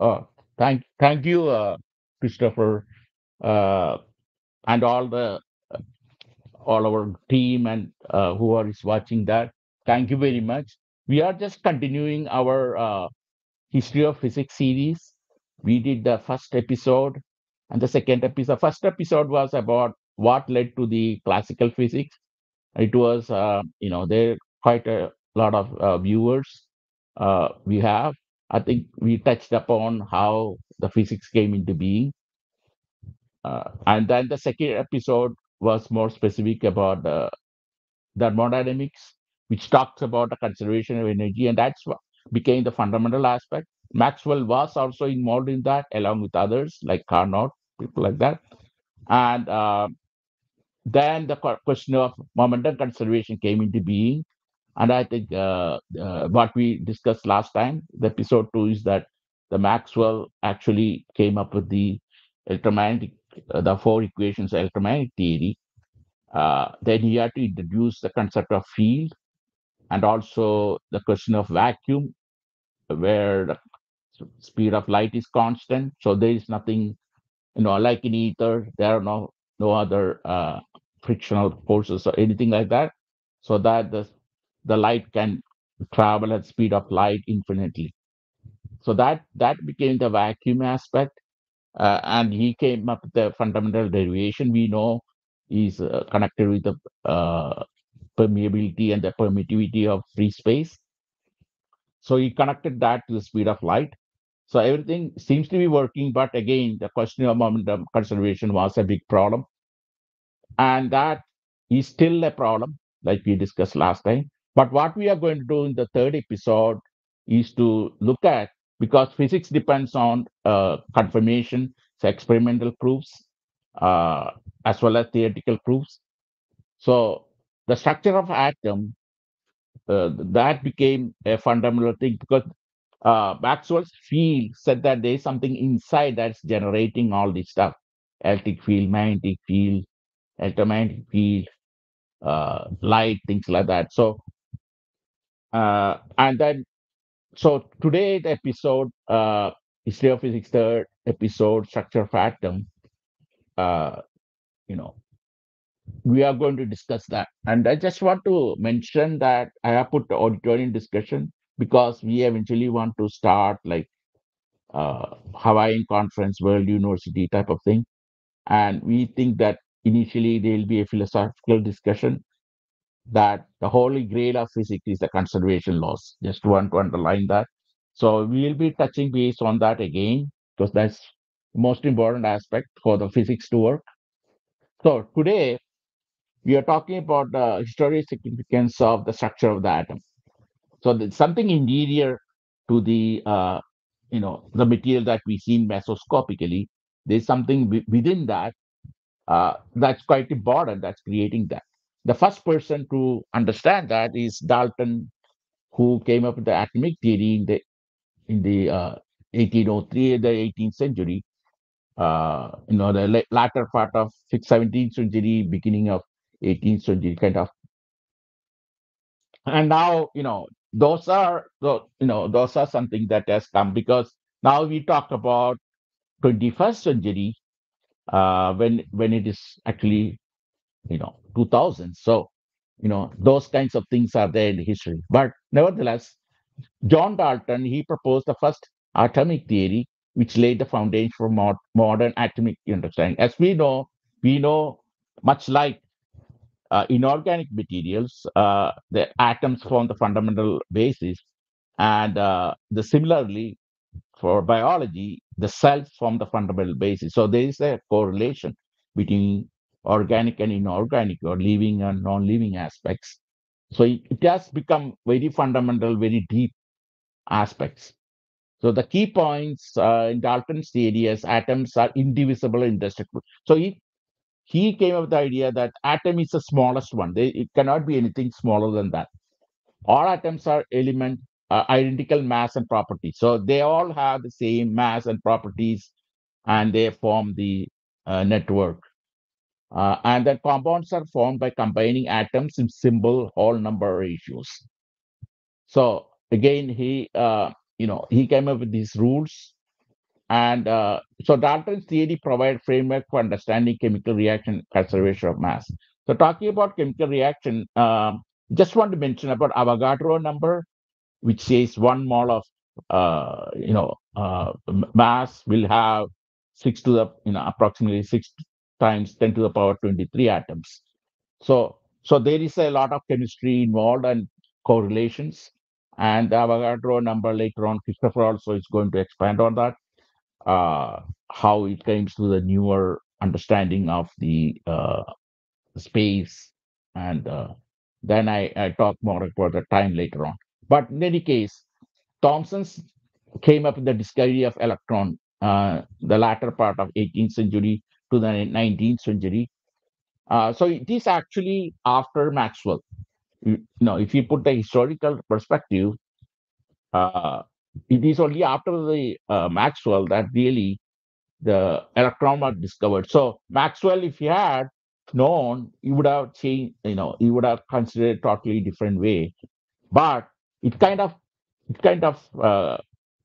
Uh, thank you, Christopher, uh, and all our team and who is watching that. Thank you very much. We are just continuing our history of physics series. We did the first episode and the second episode. First episode was about what led to the classical physics. It was, there quite a lot of viewers we have. I think we touched upon how the physics came into being. And then the second episode was more specific about thermodynamics, which talks about the conservation of energy, and that's what became the fundamental aspect. Maxwell was also involved in that, along with others like Carnot, people like that. And then the question of momentum conservation came into being. And I think what we discussed last time, the episode two, is that the Maxwell actually came up with the electromagnetic, the four equations of electromagnetic theory. Then he had to introduce the concept of field and also the question of vacuum, where the speed of light is constant. So there is nothing, like in ether, there are no other frictional forces or anything like that. So that the light can travel at speed of light infinitely. So that became the vacuum aspect, and he came up with the fundamental derivation we know is connected with the permeability and the permittivity of free space. So he connected that to the speed of light. So everything seems to be working, but again, the question of momentum conservation was a big problem, and that is still a problem, like we discussed last time. But what we are going to do in the third episode is to look at, because physics depends on confirmation, so experimental proofs, uh, as well as theoretical proofs. So the structure of atom, that became a fundamental thing, because Maxwell's field said that there is something inside that's generating all this stuff: electric field, magnetic field, electromagnetic field, light, things like that. So, and then, so today the episode, History of Physics, third episode, Structure of Atom, uh, you know, we are going to discuss that. And I just want to mention that I have put the auditorium discussion because we eventually want to start like Hawaiian Conference, World University type of thing. And we think that initially there will be a philosophical discussion that the holy grail of physics is the conservation laws. Just want to underline that. So we will be touching base on that again because that's the most important aspect for the physics to work. So today we are talking about the historical significance of the structure of the atom. So there's something interior to the material that we see mesoscopically. There's something within that that's quite important. That's creating that. The first person to understand that is Dalton, who came up with the atomic theory in the 1803, the 18th century. The latter part of 17th century, beginning of 18th century, kind of. And now, those are something that has come, because now we talk about 21st century, when it is actually 2000. So those kinds of things are there in history. But nevertheless, John Dalton, he proposed the first atomic theory, which laid the foundation for modern atomic understanding. As we know, much like inorganic materials, the atoms form the fundamental basis, and similarly for biology, the cells form the fundamental basis. So there is a correlation between organic and inorganic, or living and non-living aspects. So it has become very fundamental, very deep aspects. So the key points in Dalton's theory is atoms are indivisible and indestructible. So he came up with the idea that atom is the smallest one. It cannot be anything smaller than that. All atoms are identical mass and properties. So they all have the same mass and properties, and they form the network. And then compounds are formed by combining atoms in simple whole number ratios. So again, he came up with these rules, And so Dalton's theory provides framework for understanding chemical reaction conservation of mass. So talking about chemical reaction, just want to mention about Avogadro number, which says 1 mole of mass will have six to the approximately 6 times 10 to the power 23 atoms. So there is a lot of chemistry involved and correlations. And the Avogadro number later on, Christopher also is going to expand on that, how it comes to the newer understanding of the space. And then I talk more about the time later on. But in any case, Thomson's came up with the discovery of electron, the latter part of 18th century to the 19th century. So it is actually after Maxwell. If you put the historical perspective, uh, it is only after the Maxwell that really the electron was discovered. So Maxwell, if he had known, he would have changed. He would have considered a totally different way. But it kind of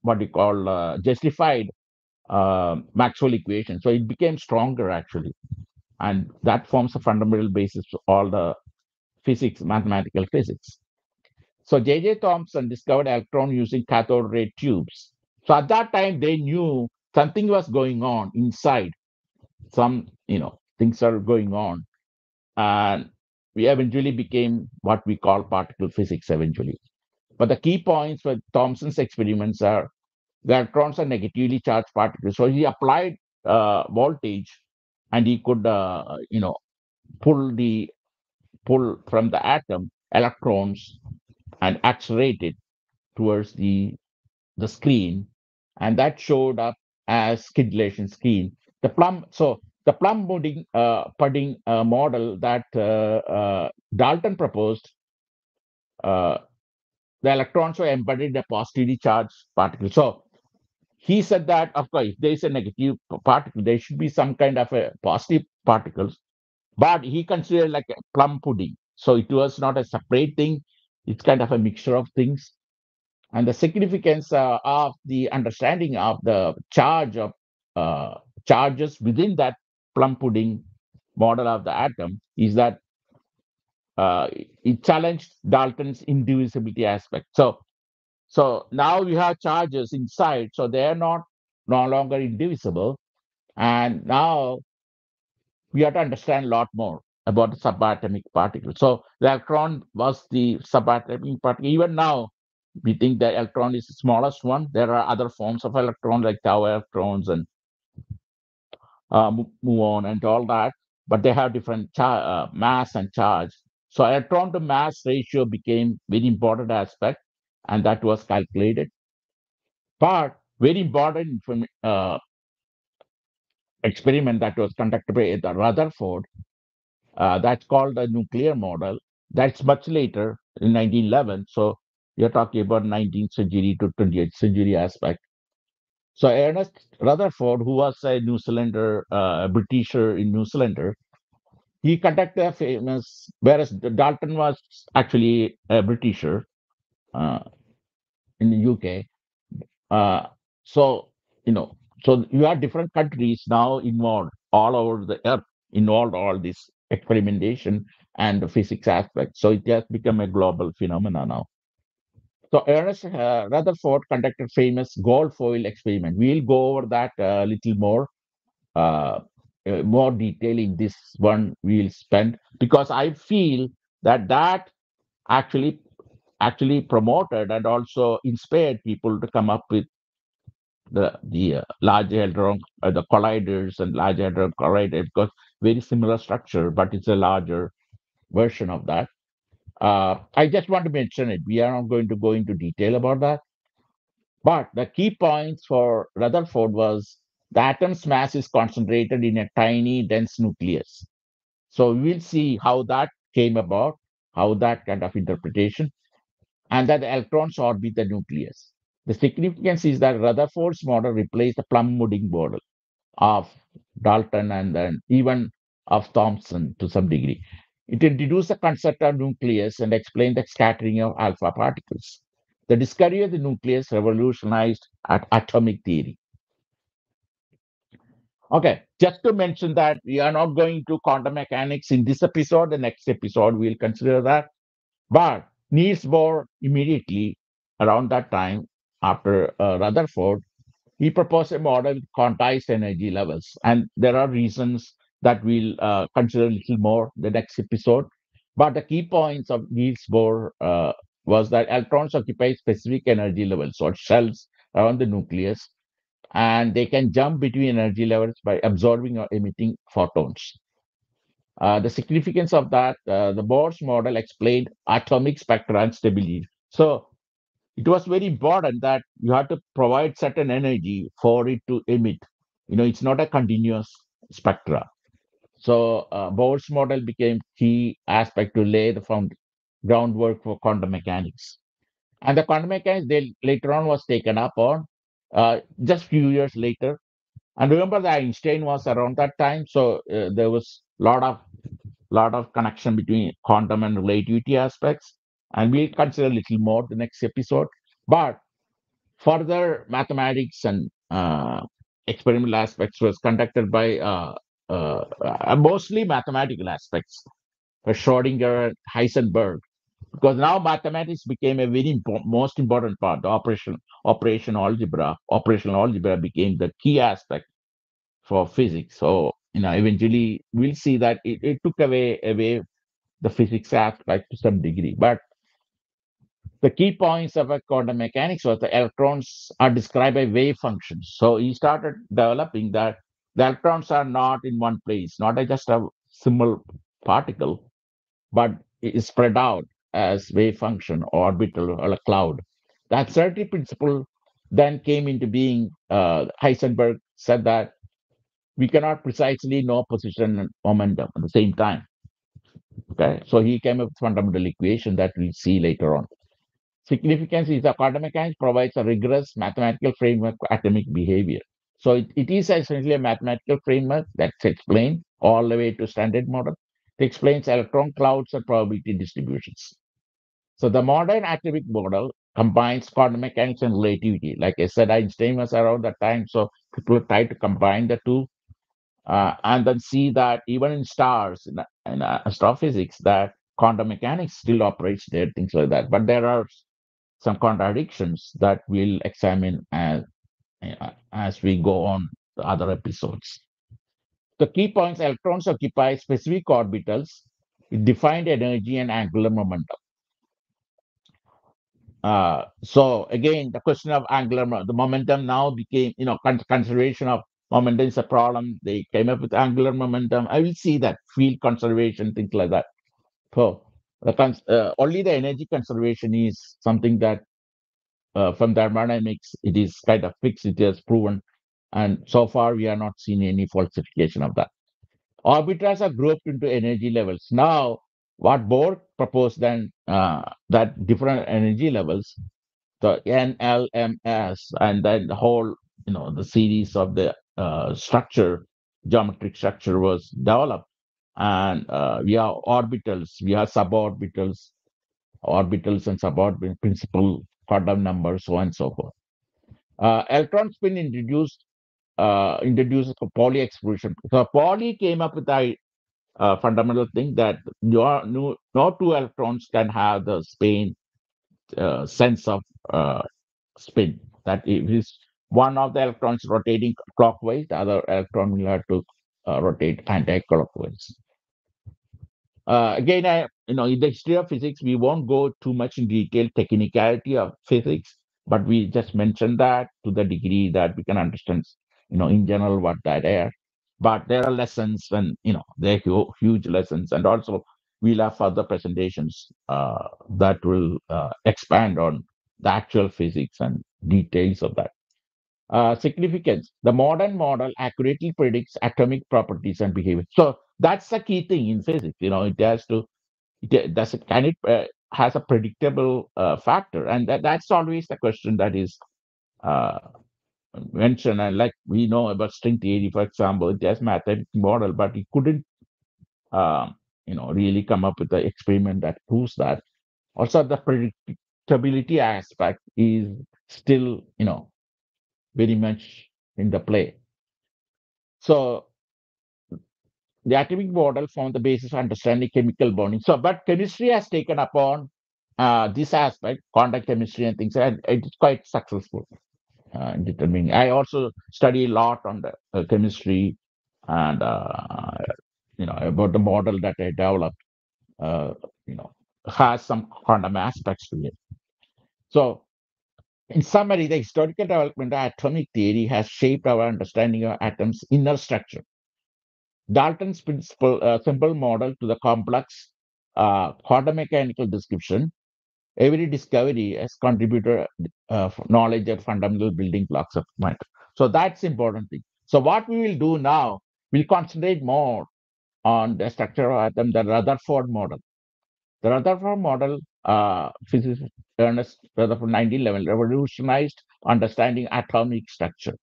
what you call justified Maxwell equation. So it became stronger actually, and that forms a fundamental basis for all the physics, mathematical physics. So J.J. Thomson discovered electron using cathode ray tubes. So at that time, they knew something was going on inside. Some, things are going on, and we eventually became what we call particle physics eventually. But the key points for Thomson's experiments are the electrons are negatively charged particles. So he applied voltage, and he could, pull the pull from the atom electrons and accelerate it towards the screen, and that showed up as scintillation screen. The plum pudding model that Dalton proposed, uh, the electrons were embedded in a positively charged particle. So he said that, of course, if there is a negative particle, there should be some kind of a positive particles, but he considered like a plum pudding. So it was not a separate thing. It's kind of a mixture of things. And the significance of the understanding of the uh, charges within that plum pudding model of the atom is that it challenged Dalton's indivisibility aspect. So now we have charges inside, so they are not no longer indivisible. And now we have to understand a lot more about the subatomic particle. So the electron was the subatomic particle. Even now, we think the electron is the smallest one. There are other forms of electron like tau electrons and muon and all that, but they have different mass and charge. So electron to mass ratio became very important aspect, and that was calculated. But very important experiment that was conducted by the Rutherford, that's called the nuclear model. That's much later in 1911. So you're talking about 19th century to 20th century aspect. So Ernest Rutherford, who was a New Zealander, Britisher in New Zealander, he conducted a famous, whereas Dalton was actually a Britisher uh, in the UK. Uh, so, so you have different countries now involved all over the earth, involved all this experimentation and the physics aspect. So it has become a global phenomenon now. So Ernest Rutherford conducted famous gold foil experiment. We'll go over that a little uh, more detail in this one we'll spend, because I feel that actually actually promoted and also inspired people to come up with the large hadron, the colliders and large hadron collider, because very similar structure, but it's a larger version of that. I just want to mention it. We are not going to go into detail about that. But the key points for Rutherford was the atom's mass is concentrated in a tiny, dense nucleus. So we'll see how that came about, how that kind of interpretation, and that the electrons orbit the nucleus. The significance is that Rutherford's model replaced the plum pudding model of Dalton and then even of Thomson to some degree. It introduced the concept of nucleus and explained the scattering of alpha particles. The discovery of the nucleus revolutionized atomic theory. Okay, just to mention that we are not going to quantum mechanics in this episode. The next episode we'll consider that. But Niels Bohr immediately around that time, after Rutherford, he proposed a model with quantized energy levels, and there are reasons that we'll consider a little more the next episode. But the key points of Niels Bohr was that electrons occupy specific energy levels or shells around the nucleus, and they can jump between energy levels by absorbing or emitting photons. The significance of that, the Bohr's model explained atomic spectra and stability. So it was very important that you have to provide certain energy for it to emit. It's not a continuous spectra. So Bohr's model became key aspect to lay the groundwork for quantum mechanics. And the quantum mechanics they, later on was taken up on just few years later. And remember that Einstein was around that time, so there was lot of connection between quantum and relativity aspects, and we'll consider a little more the next episode. But further mathematics and experimental aspects was conducted by mostly mathematical aspects for Schrodinger and Heisenberg, because now mathematics became a very most important part. The operational algebra became the key aspect for physics. So eventually we'll see that it took away the physics aspect to some degree. But the key points of a quantum mechanics was the electrons are described by wave functions. So he started developing that the electrons are not in one place, not just a single particle, but it is spread out as wave function, orbital, or a cloud. The absurdity principle then came into being. Heisenberg said that we cannot precisely know position and momentum at the same time. Okay, so he came up with fundamental equation that we'll see later on. Significance is that quantum mechanics provides a rigorous mathematical framework for atomic behavior. So it is essentially a mathematical framework that's explained all the way to standard model. It explains electron clouds and probability distributions. So the modern atomic model combines quantum mechanics and relativity. Like I said, Einstein was around that time, so people try to combine the two and then see that even in stars, in astrophysics, that quantum mechanics still operates there, things like that. But there are some contradictions that we'll examine as we go on the other episodes. The key points electrons occupy specific orbitals with defined energy and angular momentum. So again, the question of the momentum now became, conservation of momentum is a problem. They came up with angular momentum. I will see that field conservation, things like that. So only the energy conservation is something that from thermodynamics, it is kind of fixed. It is proven, and so far we are not seeing any falsification of that. Orbitals are grouped into energy levels. Now, what Bohr proposed then that different energy levels, the NLMS, and then the whole, the series of the geometric structure was developed, and we have orbitals, we have suborbitals, orbitals and suborbital principal quantum numbers, so on and so forth. Electron spin introduces Pauli exclusion. So Pauli came up with the fundamental thing that no two electrons can have the sense of uh, spin. That if is one of the electrons rotating clockwise, the other electron will have to rotate anti-clockwise. Again, in the history of physics, we won't go too much in detail technicality of physics, but we just mentioned that to the degree that we can understand, in general what that is. But there are lessons, and they're huge lessons, and also we'll have further presentations that will expand on the actual physics and details of that. Significance. The modern model accurately predicts atomic properties and behavior. So that's the key thing in physics. It has to does it can it has a predictable factor, and that's always the question that is uh, mentioned. And like we know about string theory, for example, it has mathematical model, but it couldn't really come up with the experiment that proves that. Also, the predictability aspect is still very much in the play. So the atomic model formed the basis for understanding chemical bonding. So, but chemistry has taken upon this aspect, quantum chemistry and things, and it's quite successful in determining. I also study a lot on the chemistry and about the model that I developed. Uh, you know, has some quantum aspects to it. So, in summary, the historical development of atomic theory has shaped our understanding of atoms' inner structure. Dalton's principle, simple model to the complex quantum mechanical description. Every discovery has contributed knowledge of fundamental building blocks of matter. So that's important thing. So what we will do now, we'll concentrate more on the structure of atom, the Rutherford model. The Rutherford model, physicist Ernest Rutherford 1911 revolutionized understanding atomic structure.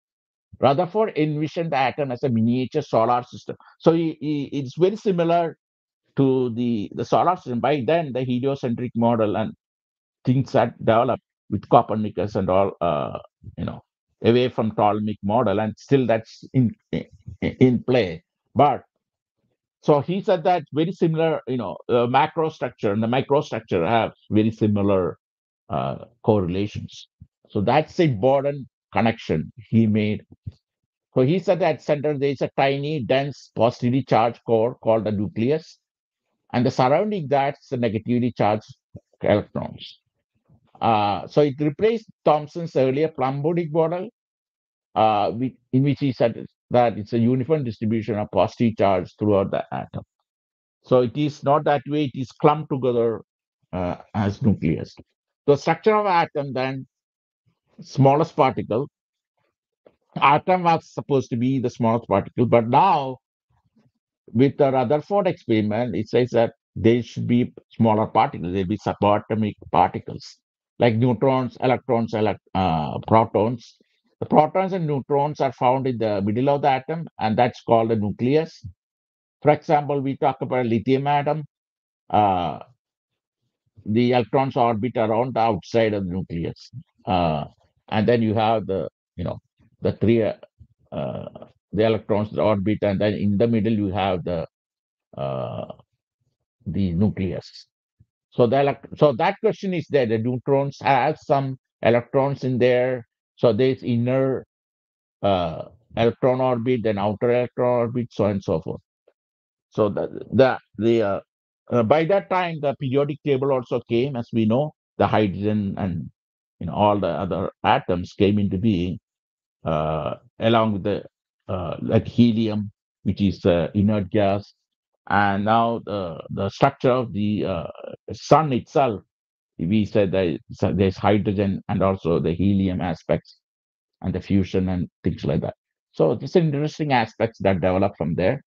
Rutherford envisioned the atom as a miniature solar system. So it's very similar to the solar system. By then, the heliocentric model and things had developed with Copernicus and all, you know, away from Ptolemaic model, and still that's in play. But so he said that very similar, macro structure and the microstructure have very similar correlations. So that's the important connection he made. So he said at center there is a tiny, dense, positively charged core called the nucleus, and the surrounding that's the negatively charged electrons. So it replaced Thomson's earlier Plum-Bodic model, in which he said that it's a uniform distribution of positive charge throughout the atom. So it is not that way; it is clumped together as nucleus. The structure of atom then smallest particle. Atom was supposed to be the smallest particle, but now with the Rutherford experiment, it says that there should be smaller particles. There'll be subatomic particles like neutrons, electrons, protons. The protons and neutrons are found in the middle of the atom, and that's called the nucleus. For example, we talk about a lithium atom. Uh, the electrons orbit around the outside of the nucleus, uh, and then you have you know, the three the electrons that orbit, and then in the middle you have uh, the nucleus. So so that question is there. The neutrons have some electrons in there. So there's inner uh, electron orbit, then outer electron orbit, so on and so forth. So by that time the periodic table also came, as we know, the hydrogen and all the other atoms came into being along with the like helium, which is inert gas, and now the structure of the sun itself. We said that there's hydrogen and also the helium aspects and the fusion and things like that. So it's interesting aspects that develop from there.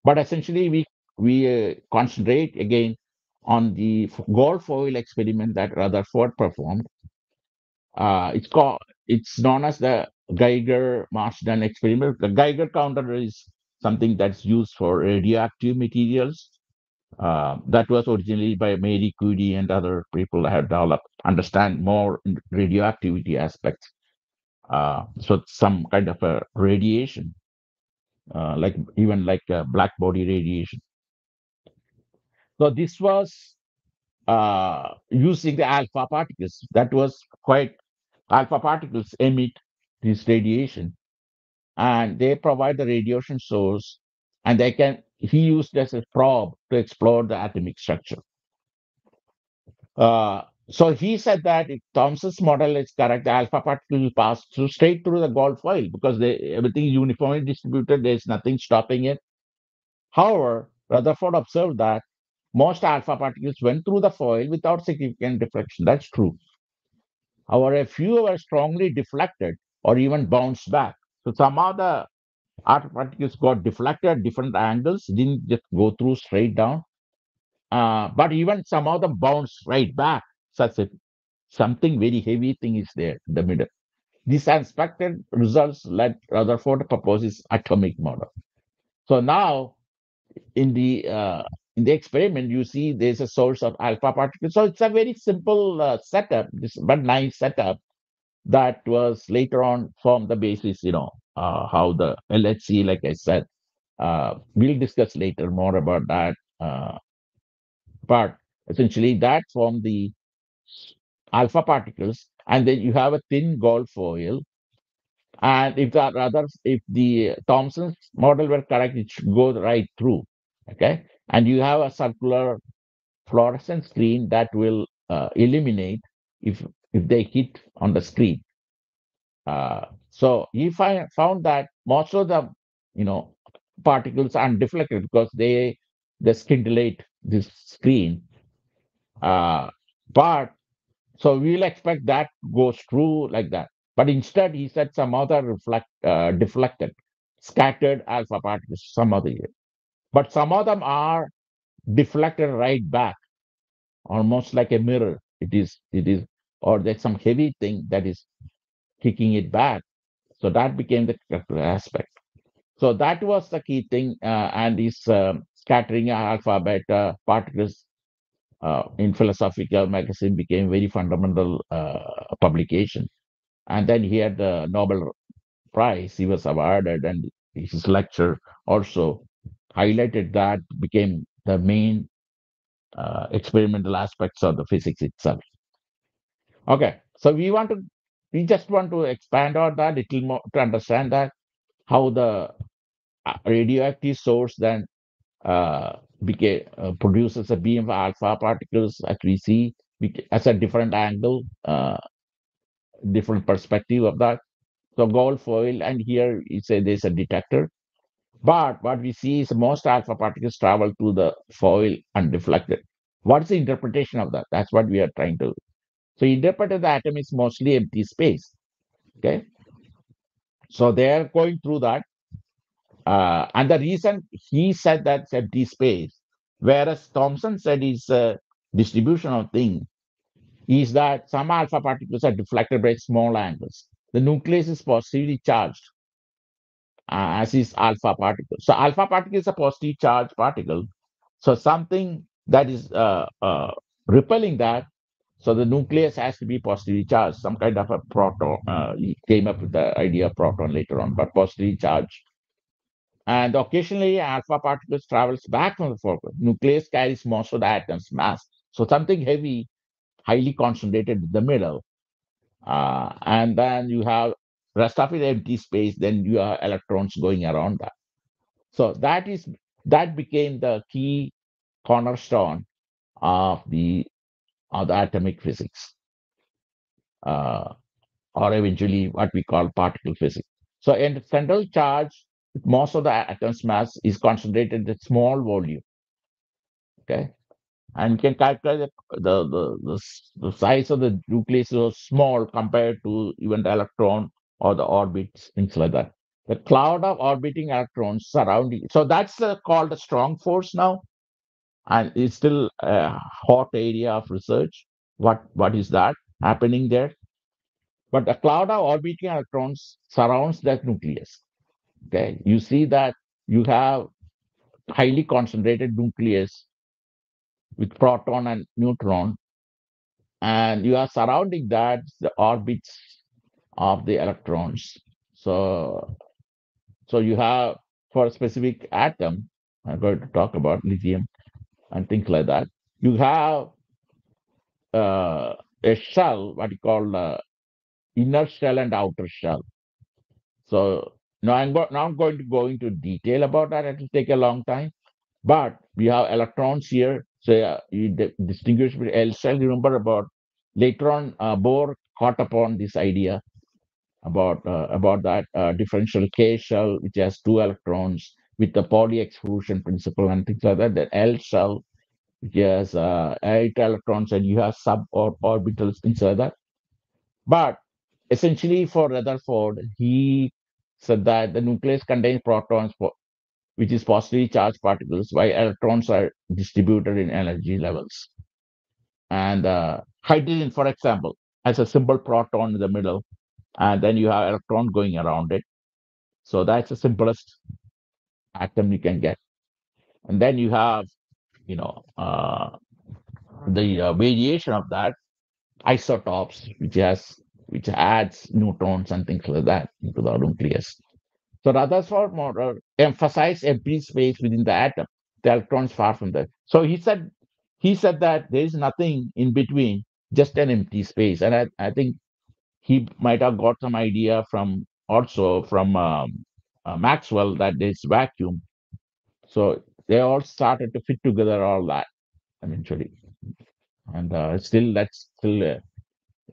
But essentially, we concentrate again on the gold foil experiment that Rutherford performed. It's known as the Geiger Marsden experiment. The Geiger counter is something that's used for radioactive materials. That was originally by Marie Curie and other people that have developed understand more radioactivity aspects. So some kind of a radiation, like even like black body radiation. So this was using the alpha particles. That was quite alpha particles emit this radiation, and they provide the radiation source, and he used as a probe to explore the atomic structure. So he said that if Thomson's model is correct, the alpha particle will pass straight through the gold foil because everything is uniformly distributed. There's nothing stopping it. However, Rutherford observed that most alpha particles went through the foil without significant deflection. That's true. However, a few were strongly deflected or even bounced back. So some of the alpha particles got deflected at different angles, didn't just go through straight down. But even some of them bounced right back, such a something very heavy thing is there in the middle. These unexpected results led Rutherford propose his atomic model. So now in the experiment, you see there's a source of alpha particles. So it's a very simple setup, but nice setup that was later on formed the basis, how the LHC, like I said, we'll discuss later more about that. But essentially, that form the alpha particles, and then you have a thin gold foil. And if the Thomson's model were correct, it should go right through. Okay, and you have a circular fluorescent screen that will illuminate if they hit on the screen. So if I found that most of the you know particles are deflected because they scintillate this screen. Uh, but so we'll expect that goes through like that. But instead, he said some other deflected, scattered alpha particles, some other year. But some of them are deflected right back, almost like a mirror. Or there's some heavy thing that is kicking it back. So that became the critical aspect. So that was the key thing, and is scattering alpha beta particles in philosophical magazine became very fundamental publication. And then he had the Nobel Prize. He was awarded, and his lecture also highlighted that became the main experimental aspects of the physics itself. Okay, so we just want to expand on that little more to understand that how the radioactive source then produces a beam of alpha particles as we see as a different angle, different perspective of that. So gold foil, and here there's a detector. But what we see is most alpha particles travel to the foil undeflected. What's the interpretation of that? That's what we are trying to. So interpreted the atom is mostly empty space. Okay. So they are going through that. And the reason he said that's empty space, whereas Thomson said it's a distributional thing, is that some alpha particles are deflected by small angles. The nucleus is positively charged, as is alpha particle. So alpha particle is a positive charged particle. So something that is repelling that. So the nucleus has to be positively charged, some kind of a proton. He came up with the idea of proton later on, but positively charged. And occasionally, alpha particles travels back from the foreground. Nucleus carries most of the atom's mass. So something heavy, highly concentrated in the middle. And then you have rest of it empty space. Then you have electrons going around that. So that became the key cornerstone of the atomic physics, uh, or eventually what we call particle physics. So in the central charge, most of the atom's mass is concentrated in small volume. Okay, and you can calculate the size of the nucleus is small compared to even the electron or the orbits, things like that. The cloud of orbiting electrons surrounding. So that's called a strong force now, and it's still a hot area of research. What is that happening there? But a cloud of orbiting electrons surrounds that nucleus. Okay, you see that you have highly concentrated nucleus with proton and neutron, and you are surrounding that the orbits of the electrons. So, so you have for a specific atom, I'm going to talk about lithium and things like that. You have a shell, what you call inner shell and outer shell. So now I'm going to go into detail about that. It will take a long time. But we have electrons here. So you distinguish between L shell. You remember about later on, Bohr caught upon this idea about that differential K shell, which has two electrons with the Pauli exclusion principle and things like that. The L shell, which has eight electrons, and you have sub or orbitals, things like that. But essentially, for Rutherford, he said that the nucleus contains protons, which is positively charged particles, while electrons are distributed in energy levels. And hydrogen, for example, has a simple proton in the middle, and then you have electron going around it. So that's the simplest atom you can get. And then you have, you know, the variation of that isotopes, which adds neutrons and things like that into the nucleus. So Rutherford model emphasized empty space within the atom, the electrons far from that. So he said that there is nothing in between, just an empty space. And I think he might have got some idea from also from Maxwell that there's vacuum. So they all started to fit together all that eventually. And still, that's still a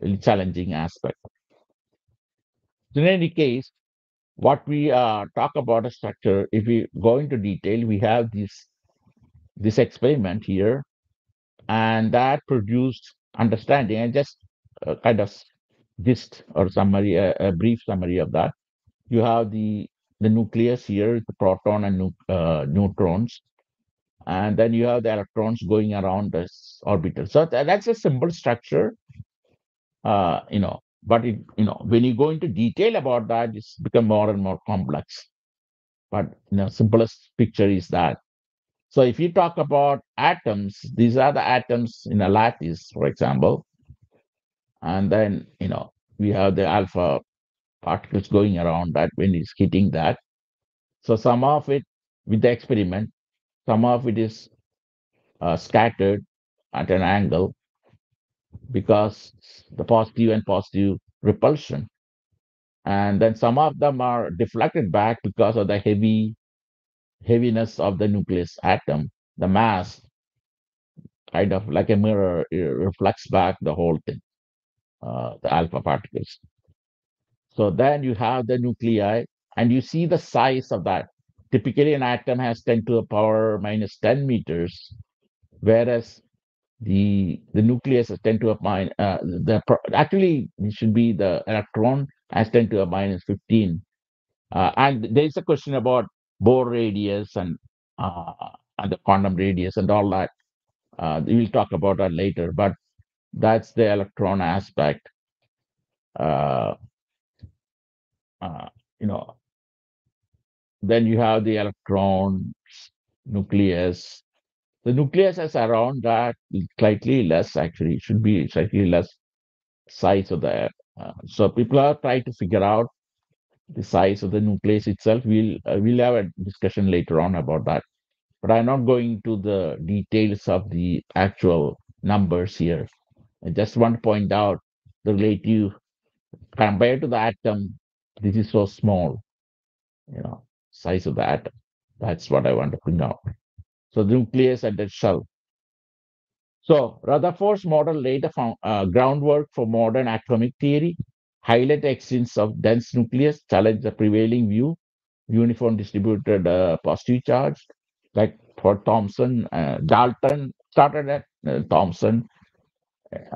really challenging aspect. In any case, what we talk about a structure, if we go into detail, we have this experiment here, and that produced understanding. And just kind of gist or summary, a brief summary of that. You have the nucleus here, the proton and neutrons, and then you have the electrons going around this orbital. So that's a simple structure, but when you go into detail about that, it's become more and more complex. But simplest picture is that. So if you talk about atoms, these are the atoms in a lattice, for example, and then we have the alpha particles going around that when it's hitting that. So some of it with the experiment, some of it is scattered at an angle because the positive and positive repulsion. And then some of them are deflected back because of the heaviness of the nucleus atom. The mass, kind of like a mirror, it reflects back the whole thing, the alpha particles. So then you have the nuclei, and you see the size of that. Typically, an atom has 10 to the power minus 10 meters, whereas the nucleus has 10 to the minus, actually, it should be the electron has 10 to the minus 15. And there is a question about Bohr radius uh, and the quantum radius and all that. We'll talk about that later, but that's the electron aspect. Uh, uh, you know, then you have the electron nucleus. The nucleus is around that, slightly less actually. It should be slightly less size of the. So people are trying to figure out the size of the nucleus itself. We'll have a discussion later on about that. But I'm not going to the details of the actual numbers here. I just want to point out the relative compared to the atom. This is so small, you know, size of the atom. That's what I want to bring out. So the nucleus and the shell. So Rutherford's model laid the groundwork for modern atomic theory, highlight the existence of dense nucleus, challenge the prevailing view, uniform distributed positive charge, like for Thomson, Dalton started at Thomson,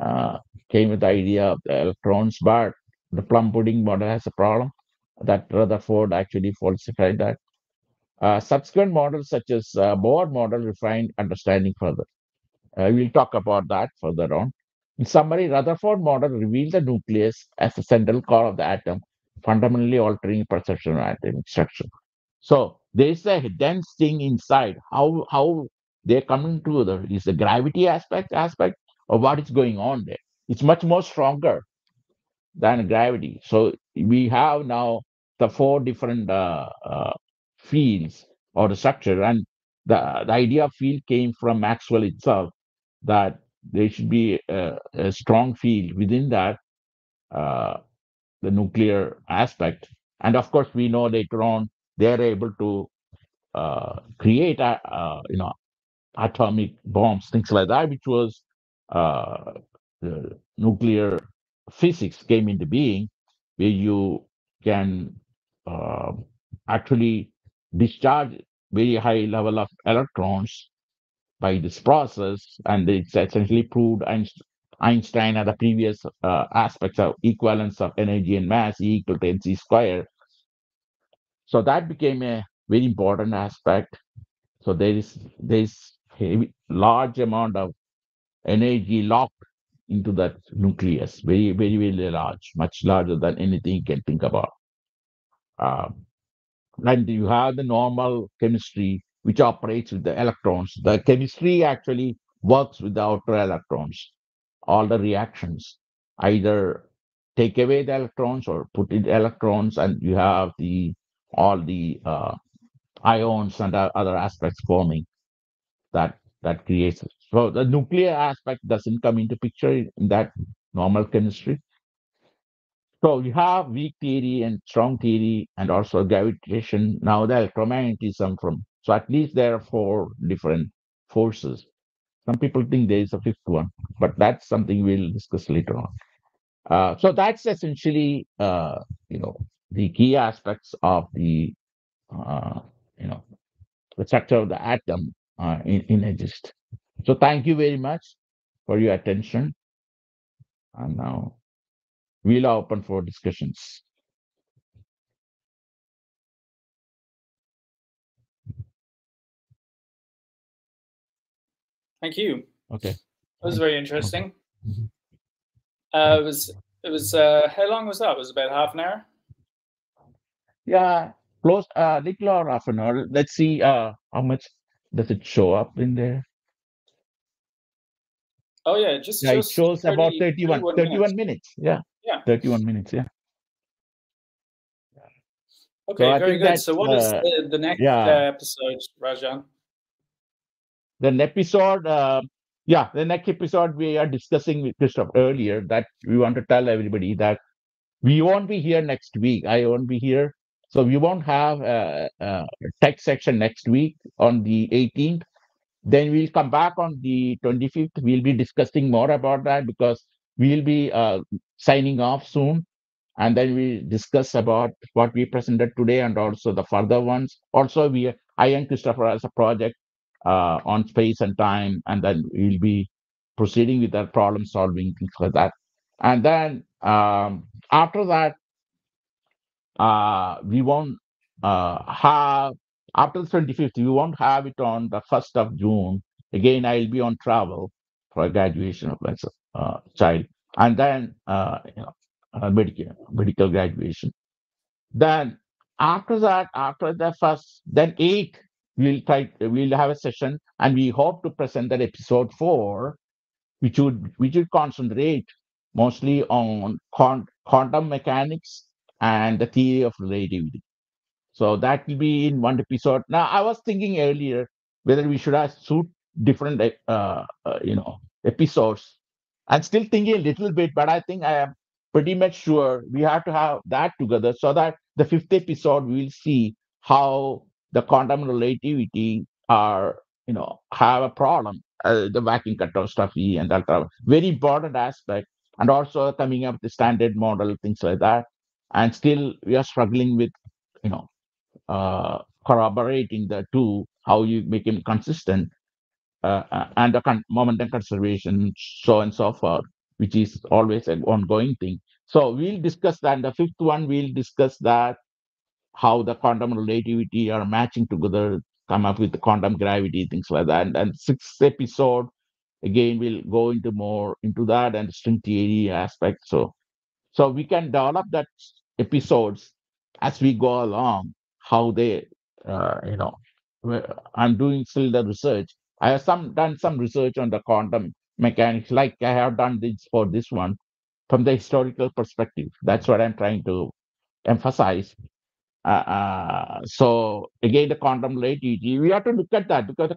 uh, came with the idea of the electrons, but the plum pudding model has a problem that Rutherford actually falsified that. Subsequent models such as Bohr model refined understanding further. We'll talk about that further on. In summary, Rutherford model revealed the nucleus as the central core of the atom, fundamentally altering perception of atomic structure. So there is a dense thing inside. How they're coming together is the gravity aspect of what is going on there. It's much more stronger than gravity. So we have now the four different fields or the structure, and the idea of field came from Maxwell itself that there should be a strong field within that uh, the nuclear aspect, and of course we know later on they're able to create atomic bombs, things like that, which was uh, the nuclear physics came into being, where you can uh, actually discharge very high level of electrons by this process, and it's essentially proved Einstein and the previous aspects of equivalence of energy and mass E equal to mc square. So that became a very important aspect. So there is a large amount of energy locked into that nucleus, very very very large, much larger than anything you can think about. Um, and you have the normal chemistry which operates with the electrons. The chemistry actually works with the outer electrons. All the reactions either take away the electrons or put in electrons, and you have the all the ions and other aspects forming that creates it. So the nuclear aspect doesn't come into picture in that normal chemistry. So you have weak theory and strong theory, and also gravitation. Now the electromagnetism from. So at least there are four different forces. Some people think there is a fifth one, but that's something we'll discuss later on. So that's essentially, the key aspects of uh, you know, the structure of the atom in a gist. So thank you very much for your attention, and now we'll open for discussions. Thank you. Okay. That was very interesting. Okay. It was how long was that? It was about half an hour? Yeah, close little or half an hour. Let's see how much does it show up in there. Oh yeah, just Yeah, it shows about 31 31 minutes. Yeah. Yeah. 31 minutes, yeah. Okay, So I very think good. that's So what is the next episode, Rajan? The episode, the next episode we are discussing with Christoph earlier that we want to tell everybody that we won't be here next week. I won't be here. So we won't have a tech section next week on the 18th. Then we'll come back on the 25th. We'll be discussing more about that because we'll be signing off soon. And then we discuss about what we presented today and also the further ones. Also, I and Christopher as a project on space and time, and then we'll be proceeding with our problem solving things like that. And then after that, we won't have after the 25th. We won't have it on the 1st of June. Again, I'll be on travel for a graduation of my child, and then medical graduation. Then after that, after the first, then 8th, we'll have a session, and we hope to present that episode 4, which would concentrate mostly on quantum mechanics and the theory of relativity. So that will be in one episode. Now, I was thinking earlier whether we should have two different, episodes. I'm still thinking a little bit, but I think I am pretty much sure we have to have that together so that the fifth episode we'll see how the quantum relativity have a problem, the vacuum catastrophe and ultra very important aspect, and also coming up with the standard model, things like that. And still we are struggling with you know corroborating the two, how you make them consistent, and the momentum conservation, so and so forth, which is always an ongoing thing. So we'll discuss that. The fifth one, we'll discuss that, how the quantum relativity are matching together, come up with the quantum gravity, things like that. And sixth episode, again, we'll go into more into that and string theory aspect. So we can develop that episodes as we go along, how they, I'm doing still the research. I have done some research on the quantum mechanics, like I have done this for this one from the historical perspective. That's what I'm trying to emphasize. So again, the quantum relativity, we have to look at that because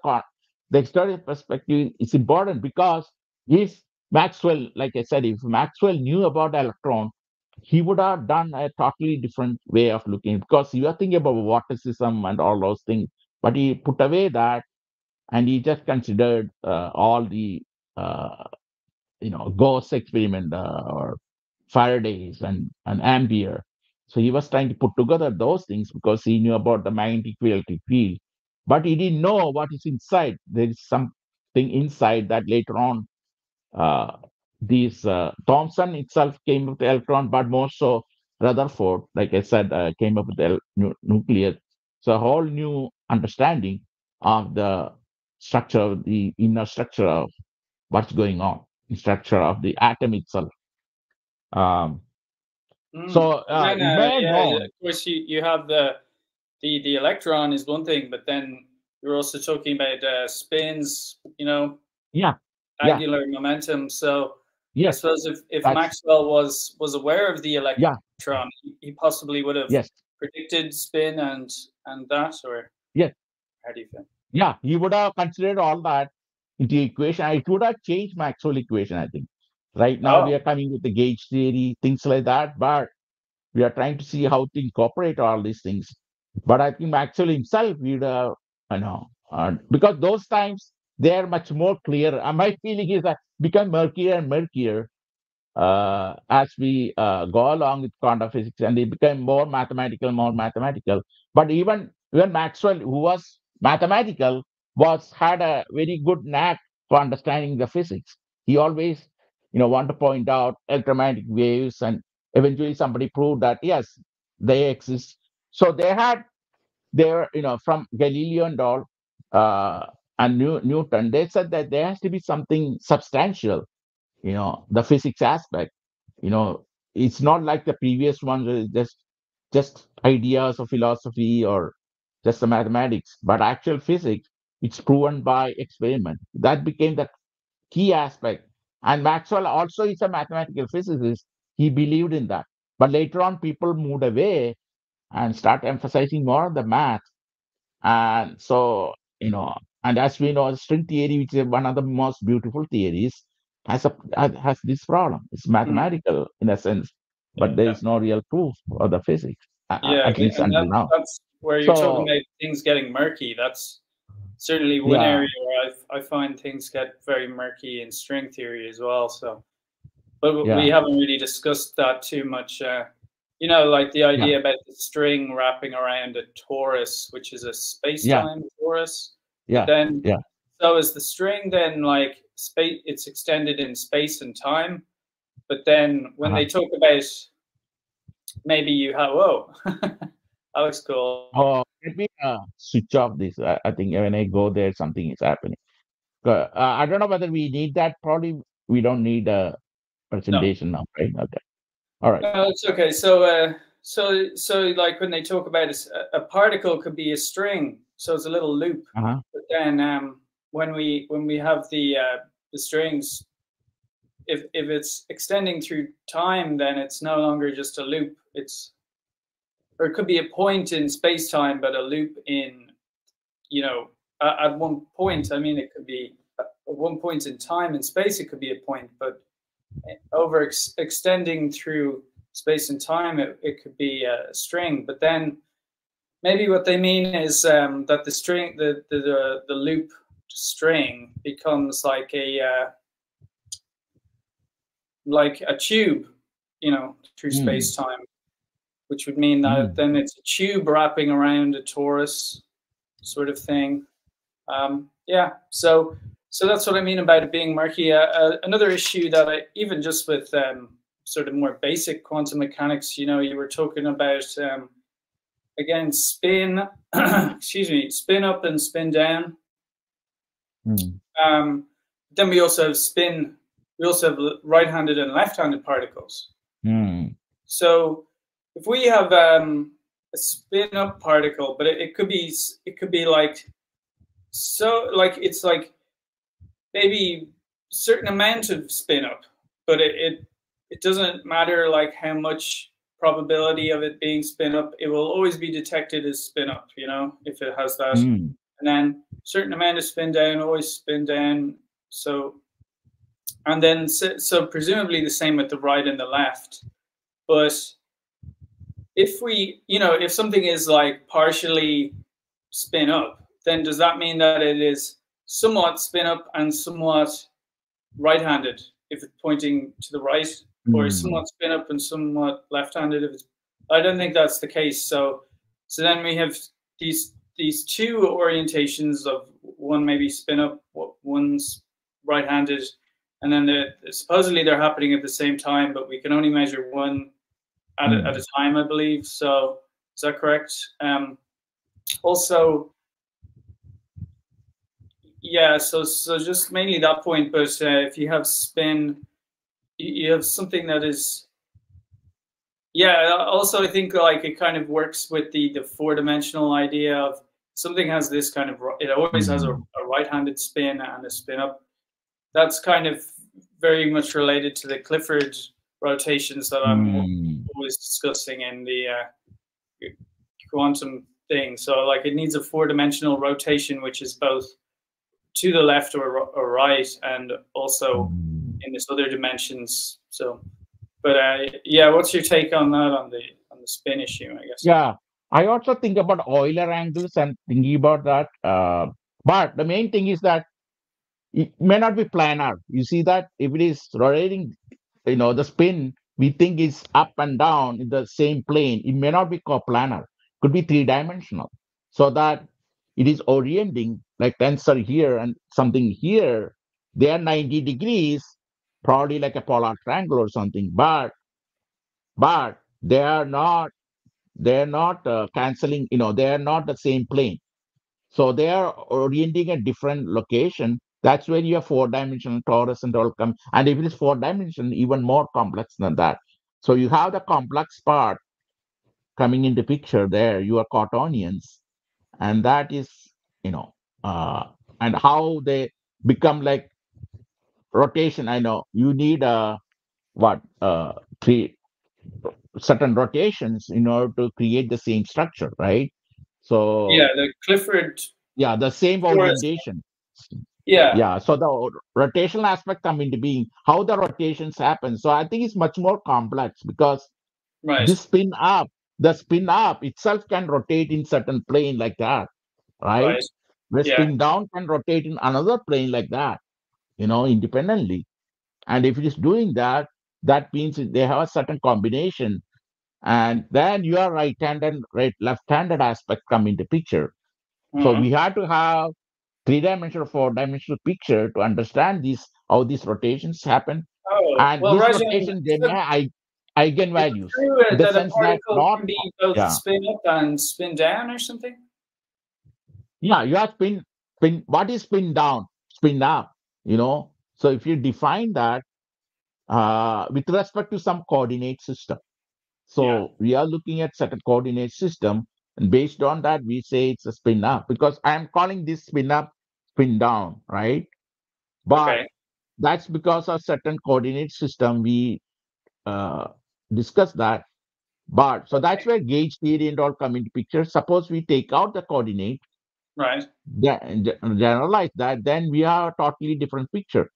the historical perspective is important because if Maxwell, like I said, if Maxwell knew about the electron, he would have done a totally different way of looking because you are thinking about vorticism and all those things, but he put away that and he just considered all the uh, Gauss experiment or Faraday's and Ampere. So he was trying to put together those things because he knew about the magnetic electric field, but he didn't know what is inside. There is something inside that later on uh, these Thomson itself came up with the electron, but more so Rutherford, like I said, came up with the nucleus. So a whole new understanding of the structure of the inner structure of what's going on, the structure of the atom itself. So then, you may know, of course, you have the electron is one thing, but then you're also talking about spins, yeah, angular momentum. So I yes, suppose if Maxwell was aware of the yeah, electron, he possibly would have yes, predicted spin and that, or Yes. how do you feel? Yeah, he would have considered all that into the equation. It would have changed Maxwell equation, I think. Right now, we Oh, are coming with the gauge theory, things like that, but we are trying to see how to incorporate all these things. But I think Maxwell himself, would because those times they are much more clear. My feeling is that become murkier and murkier as we go along with quantum physics, and they become more mathematical, more mathematical. But even Maxwell, who was mathematical, had a very good knack for understanding the physics. He always, want to point out electromagnetic waves, and eventually somebody proved that yes, they exist. So they had their, from Galileo and all, and Newton, they said that there has to be something substantial, the physics aspect. you know it's not like the previous ones where it's just ideas of philosophy or just the mathematics, but actual physics. It's proven by experiment. That became the key aspect. And Maxwell also is a mathematical physicist. He believed in that, but later on people moved away and start emphasizing more on the math. And so, and as we know, string theory, which is one of the most beautiful theories, has this problem. It's mm, mathematical in a sense, but there yeah, is no real proof of the physics, yeah, at least and until now. that's where you're talking So, about things getting murky. That's certainly one yeah, area where I find things get very murky in string theory as well. So, but we yeah, haven't really discussed that too much. Like the yeah, idea about the string wrapping around a torus, which is a yeah, space-time torus. But yeah, then, yeah. so is the string then like space? It's extended in space and time. But then when Uh-huh. they talk about maybe you have that looks cool. Oh, let me switch off this. I think when I go there, something is happening. I don't know whether we need that. Probably we don't need a No, presentation now, right? Okay. All right. no, it's okay. So like when they talk about a particle could be a string, so it's a little loop. Uh-huh. But then when we have the strings, if it's extending through time, then it's no longer just a loop. Or it could be a point in space time, but a loop in at one point. I mean, it could be at one point in time in space. It could be a point, but extending through space and time, it could be a string. But then maybe what they mean is that the string, the loop string becomes like a tube, through Mm, space time, which would mean that mm. then it's a tube wrapping around a torus sort of thing. Yeah, so that's what I mean about it being murky. Another issue that even just with sort of more basic quantum mechanics, you were talking about again spin, excuse me, spin up and spin down. Mm. Then we also have spin. We also have right-handed and left-handed particles. Mm. So if we have a spin-up particle, but it could be like it's like maybe certain amount of spin up, but it doesn't matter like how much probability of it being spin up. It will always be detected as spin up, if it has that. Mm. And then certain amount of spin down, always spin down. And then so presumably the same with the right and the left. But if something is like partially spin up, then does that mean that it is somewhat spin up and somewhat right-handed if it's pointing to the right, or Mm. somewhat spin up and somewhat left-handed if it's? I don't think that's the case. So then we have these two orientations of one maybe spin up, one's right-handed, and then supposedly they're happening at the same time, but we can only measure one at Mm. a time, I believe. So is that correct? Also, yeah. So just mainly that point. But if you have spin, you have something that is. Yeah. Also, I think like it kind of works with the four-dimensional idea of something has this kind of. It always has a Mm. right-handed spin and a spin up. That's kind of very much related to the Clifford rotations that I'm Mm. always discussing in the quantum thing. So like it needs a 4-dimensional rotation, which is both to the left or right, and also in this other dimensions. So, but yeah, what's your take on that on the spin issue? I guess. Yeah, I also think about Euler angles and thinking about that. But the main thing is that it may not be planar. You see that if it is rotating, the spin we think is up and down in the same plane. It may not be coplanar. Could be three-dimensional. So that it is orienting like tensor here and something here. They are 90 degrees, probably like a polar triangle or something. But they are not canceling. They are not the same plane. So they are orienting a different location. That's where you have four-dimensional torus and all come. And if it is four-dimensional, even more complex than that. So you have the complex part coming into picture there. You are Cottonians, and that is, you know, uh, and how they become like rotation. I know you need three certain rotations in order to create the same structure, right? Yeah, So the Clifford yeah, the same forest. orientation. Yeah, Yeah, so the rotational aspect come into being, how the rotations happen. So I think it's much more complex because right, this the spin up itself can rotate in certain plane like that, right? right. The Yeah. spin down can rotate in another plane like that, independently. And if it is doing that, that means they have a certain combination. And then your right-handed and left-handed aspect come into picture. So Uh-huh. we have to have three-dimensional, four-dimensional picture to understand how these rotations happen. Oh, And well, these Rajan, rotations, they may have is it eigenvalues true in the that a sense that particle not, can be both yeah, spin up and spin down or something? yeah, you have what is spin down, spin up, So if you define that with respect to some coordinate system, Yeah. so we are looking at certain coordinate system, and based on that, we say it's a spin up because I am calling this spin up, spin down, right? But Okay. that's because of certain coordinate system we uh, discussed that. But so Okay. that's where gauge theory and all come into picture. Suppose we take out the coordinate, Right. generalize that, then we have a totally different picture.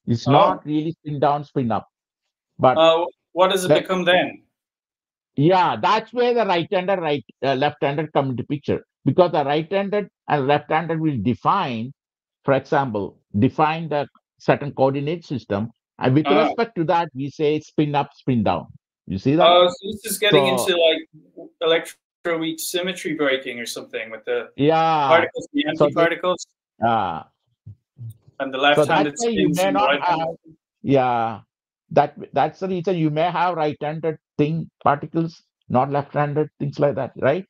It's Oh. not really spin down, spin up. But What does it that, become then? yeah, that's where the right-handed, left-handed come into picture because the right-handed and left-handed will define, for example, define the certain coordinate system, and with Oh. respect to that, we say spin up, spin down. You see that? Oh, so this is getting into So like electroweak symmetry breaking or something with the yeah, particles, the so the antiparticles, uh, and the so that's left-handed why you spins may and the not right-handed. have, yeah, that's the reason you may have right-handed thing particles, not left-handed things like that, right?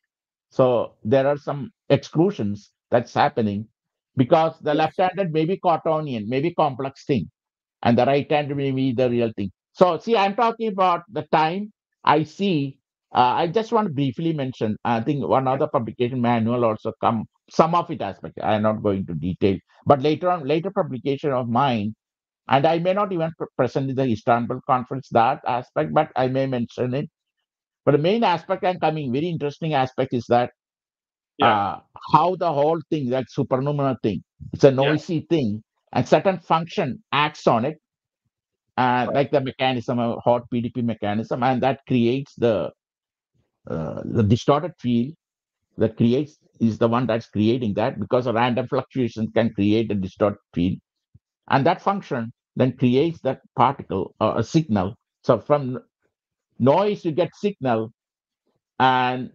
So there are some exclusions that's happening because the left-handed may be Cottonian, maybe complex thing, and the right-handed may be the real thing. So see, I'm talking about the time I see. I just want to briefly mention. I think one other publication manual also come some of it aspect. I'm not going to detail, but later publication of mine, and I may not even present in the Istanbul conference that aspect, but I may mention it. But the main aspect I'm coming, very interesting aspect is that Yeah. uh, how the whole thing, that supernumera thing, it's a Yeah. noisy thing, and certain function acts on it, and like the mechanism, a hot PDP mechanism, and that creates the distorted field that creates is the one that's creating that because a random fluctuation can create a distorted field, and that function then creates that particle or a signal. So from noise you get signal, and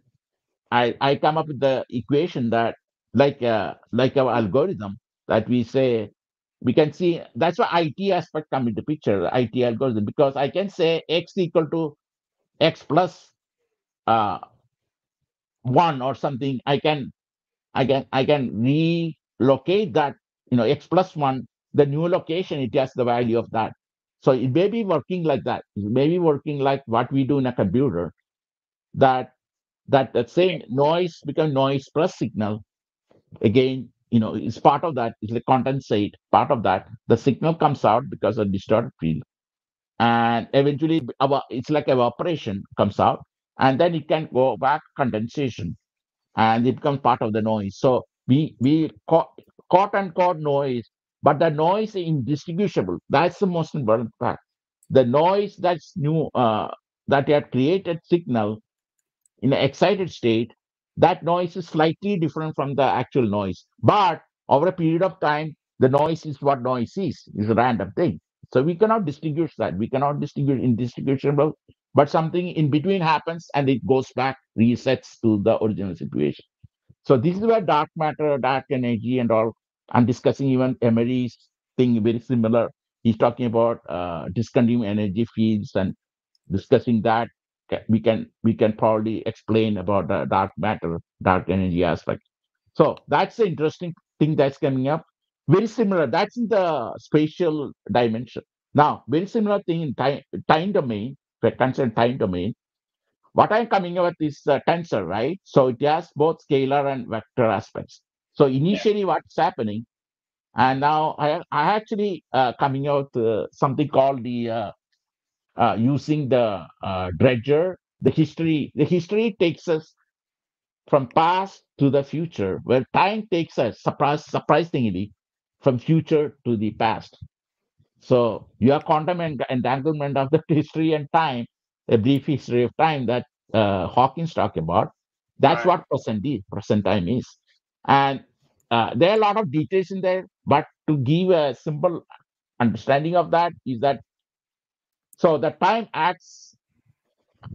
I come up with the equation that like our algorithm that we say we can see that's why IT aspect come into picture, the IT algorithm, because I can say x equal to x plus uh, one or something. I can relocate that, x plus one, the new location it has the value of that. So it may be working like that. It may be working like what we do in a computer, that that same noise become noise plus signal. Again, it's part of that. It's like condensate, part of that. The signal comes out because of distorted field. And eventually, it's like evaporation comes out. And then it can go back condensation. and it becomes part of the noise. So we quote unquote noise, but the noise is indistinguishable. That's the most important fact. The noise that's new, that you had created signal in an excited state, that noise is slightly different from the actual noise. But over a period of time, the noise is what noise is a random thing. So we cannot distinguish that. We cannot distinguish indistinguishable, but something in between happens and it goes back, resets to the original situation. So this is where dark matter, dark energy, and all. I'm discussing even Emory's thing very similar. He's talking about discontinued energy fields and discussing that. We can probably explain about the dark matter, dark energy aspect. So that's the interesting thing that's coming up. Very similar. That's in the spatial dimension. Now, very similar thing in time domain. If I consider time domain, what I'm coming up with is tensor, right? So it has both scalar and vector aspects. So Yeah. initially, what's happening, and now I actually coming out something called the using the dredger. The history takes us from past to the future, where time takes us surprisingly from future to the past. So your quantum entanglement of the history and time, a brief history of time that Hawkins talked about, that's Right. what present time is. And there are a lot of details in there, but to give a simple understanding of that is that so the time acts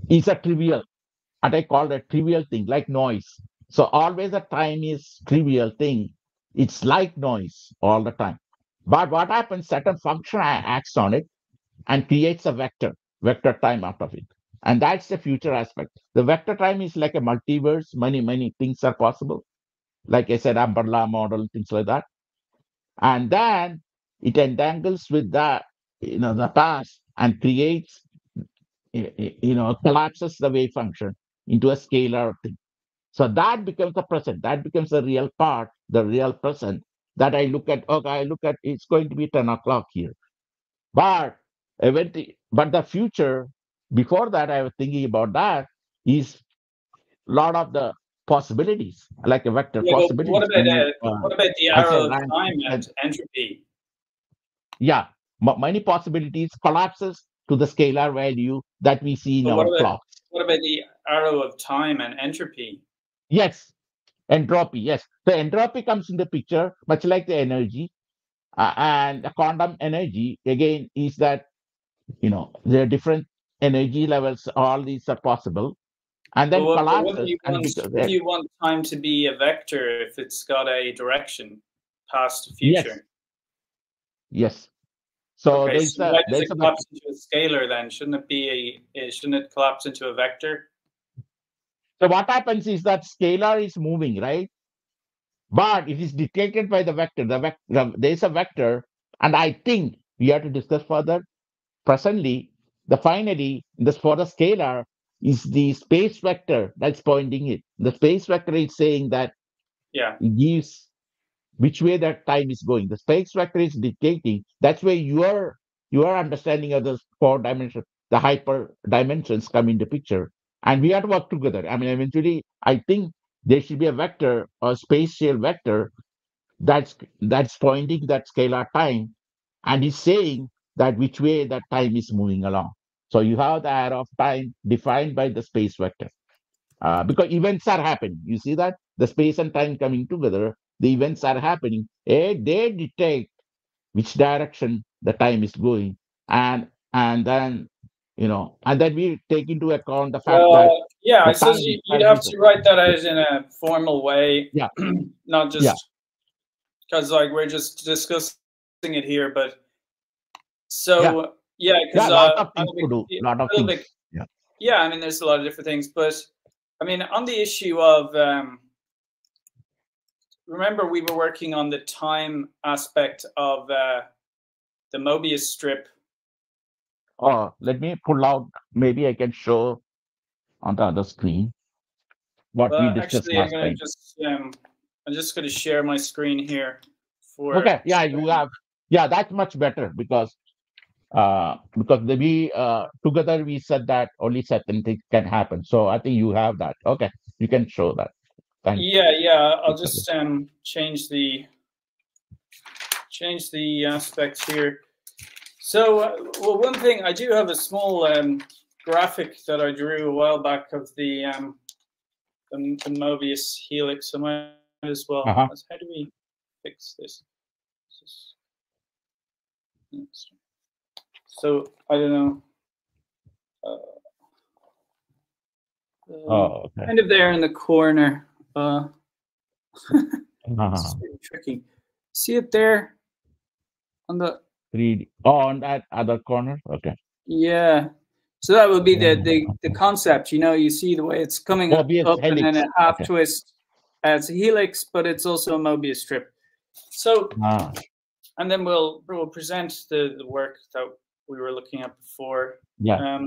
is a trivial, what I call a trivial thing, like noise. So always the time is trivial thing. It's like noise all the time. But what happens, certain function acts on it and creates a vector time out of it. And that's the future aspect. The vector time is like a multiverse. Many things are possible. Like I said, umbrella model, things like that. And then it entangles with the past and creates, collapses the wave function into a scalar thing. So that becomes the present. That becomes the real part, the real present that I look at. Okay, I look at it's going to be 10 o'clock here. But but the future, before that, I was thinking about that, is a lot of the possibilities, like a vector Yeah, but possibilities. When you, what about the I arrow said, of time said, and entropy? yeah, many possibilities collapses to the scalar value that we see in But our clocks. what about the arrow of time and entropy? Yes, entropy. Yes, the entropy comes in the picture, much like the energy. And the quantum energy, again, is that, there are different energy levels, all these are possible, and then But what do collapses. you And want? because, What do you want time to be a vector if it's got a direction, past to yes, future? yes. So Okay, there's so why a does there's it a vector. collapse into a scalar then? Shouldn't it collapse into a vector? So what happens is that scalar is moving, right? But it is dictated by the vector. There's a vector, and I think we have to discuss further. Presently, the finally, this for the scalar is the space vector that's pointing it. The space vector is saying that Yeah. it gives which way that time is going. The space vector is dictating. That's where your understanding of the four dimensions, the hyper dimensions come into picture. And we have to work together. I mean, eventually, I think there should be a vector or spatial vector that's pointing that scalar time and is saying that which way that time is moving along. So you have the arrow of time defined by the space vector. Because events are happening. You see that the space and time coming together, the events are happening. They detect which direction the time is going, and then and then we take into account the fact that Yeah, I the suppose time you'd itself have is to write that out in a formal way, yeah, not yeah, just because like we're just discussing it here. But yeah, so yeah, because yeah. Lot of I'm things to do. Lot of a little things. bit. Yeah. Yeah, I mean, there's a lot of different things, but I mean, on the issue of remember we were working on the time aspect of the Mobius strip. Oh, let me pull out. Maybe I can show on the other screen what we But discussed actually, last time. I'm just going to share my screen here for Okay, yeah, you have. Yeah, that's much better because we together we said that only certain things can happen. So I think you have that. Okay, you can show that. Yeah. I'll just change the aspects here. So, well, one thing, I do have a small graphic that I drew a while back of the Mobius helix. So I might as well. How do we fix this? So I don't know. Okay. Kind of there in the corner. It's pretty tricky. See it there on the 3D. Oh, on that other corner. Okay. Yeah. So that would be the concept. You see the way it's coming up Mobius and then a half okay. twist as a helix, but it's also a Mobius strip. So, and then we'll present the work that we were looking at before. Yeah.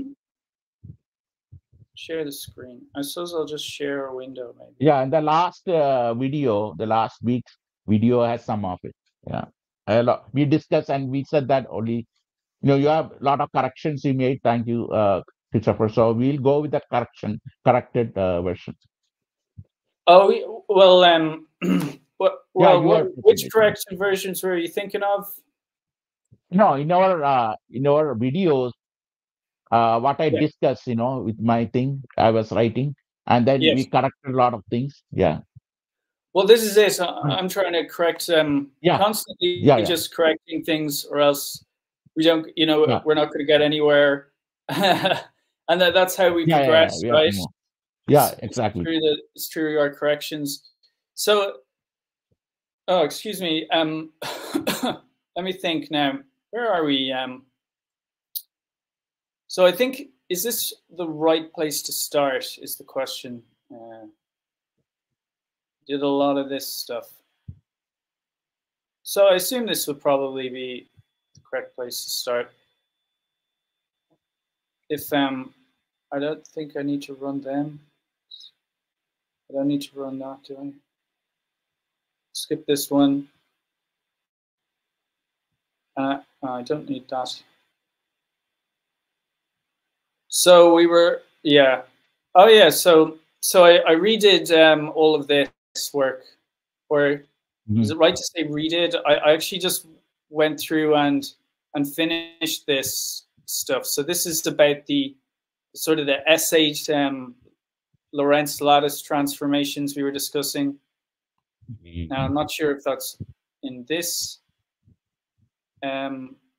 Share the screen. I suppose I'll just share a window maybe. Yeah, and the last video, the last week's video has some of it. Yeah. We discussed and we said that only, you have a lot of corrections you made. Thank you, Christopher. So we'll go with the corrected version. Oh, well, which correction versions were you thinking of? No, in our videos, what I discussed, with my thing, I was writing, and then we corrected a lot of things. Yeah. Well, this is it. I'm trying to correct constantly, just correcting things, or else we don't, we're not going to get anywhere. And that's how we progress, right? Yeah, exactly. It's through our corrections. So, oh, excuse me. Let me think now. Where are we? So I think, is this the right place to start is the question. Did a lot of this stuff. So I assume this would probably be the correct place to start. If I don't think I need to run them. I don't need to run that, do I? Skip this one. I don't need that. So we were, yeah. Oh yeah, so I redid all of this work. Or is it right to say redid? I actually just went through and finished this stuff. So this is about the sort of the S8 Lorentz lattice transformations we were discussing. Now I'm not sure if that's in this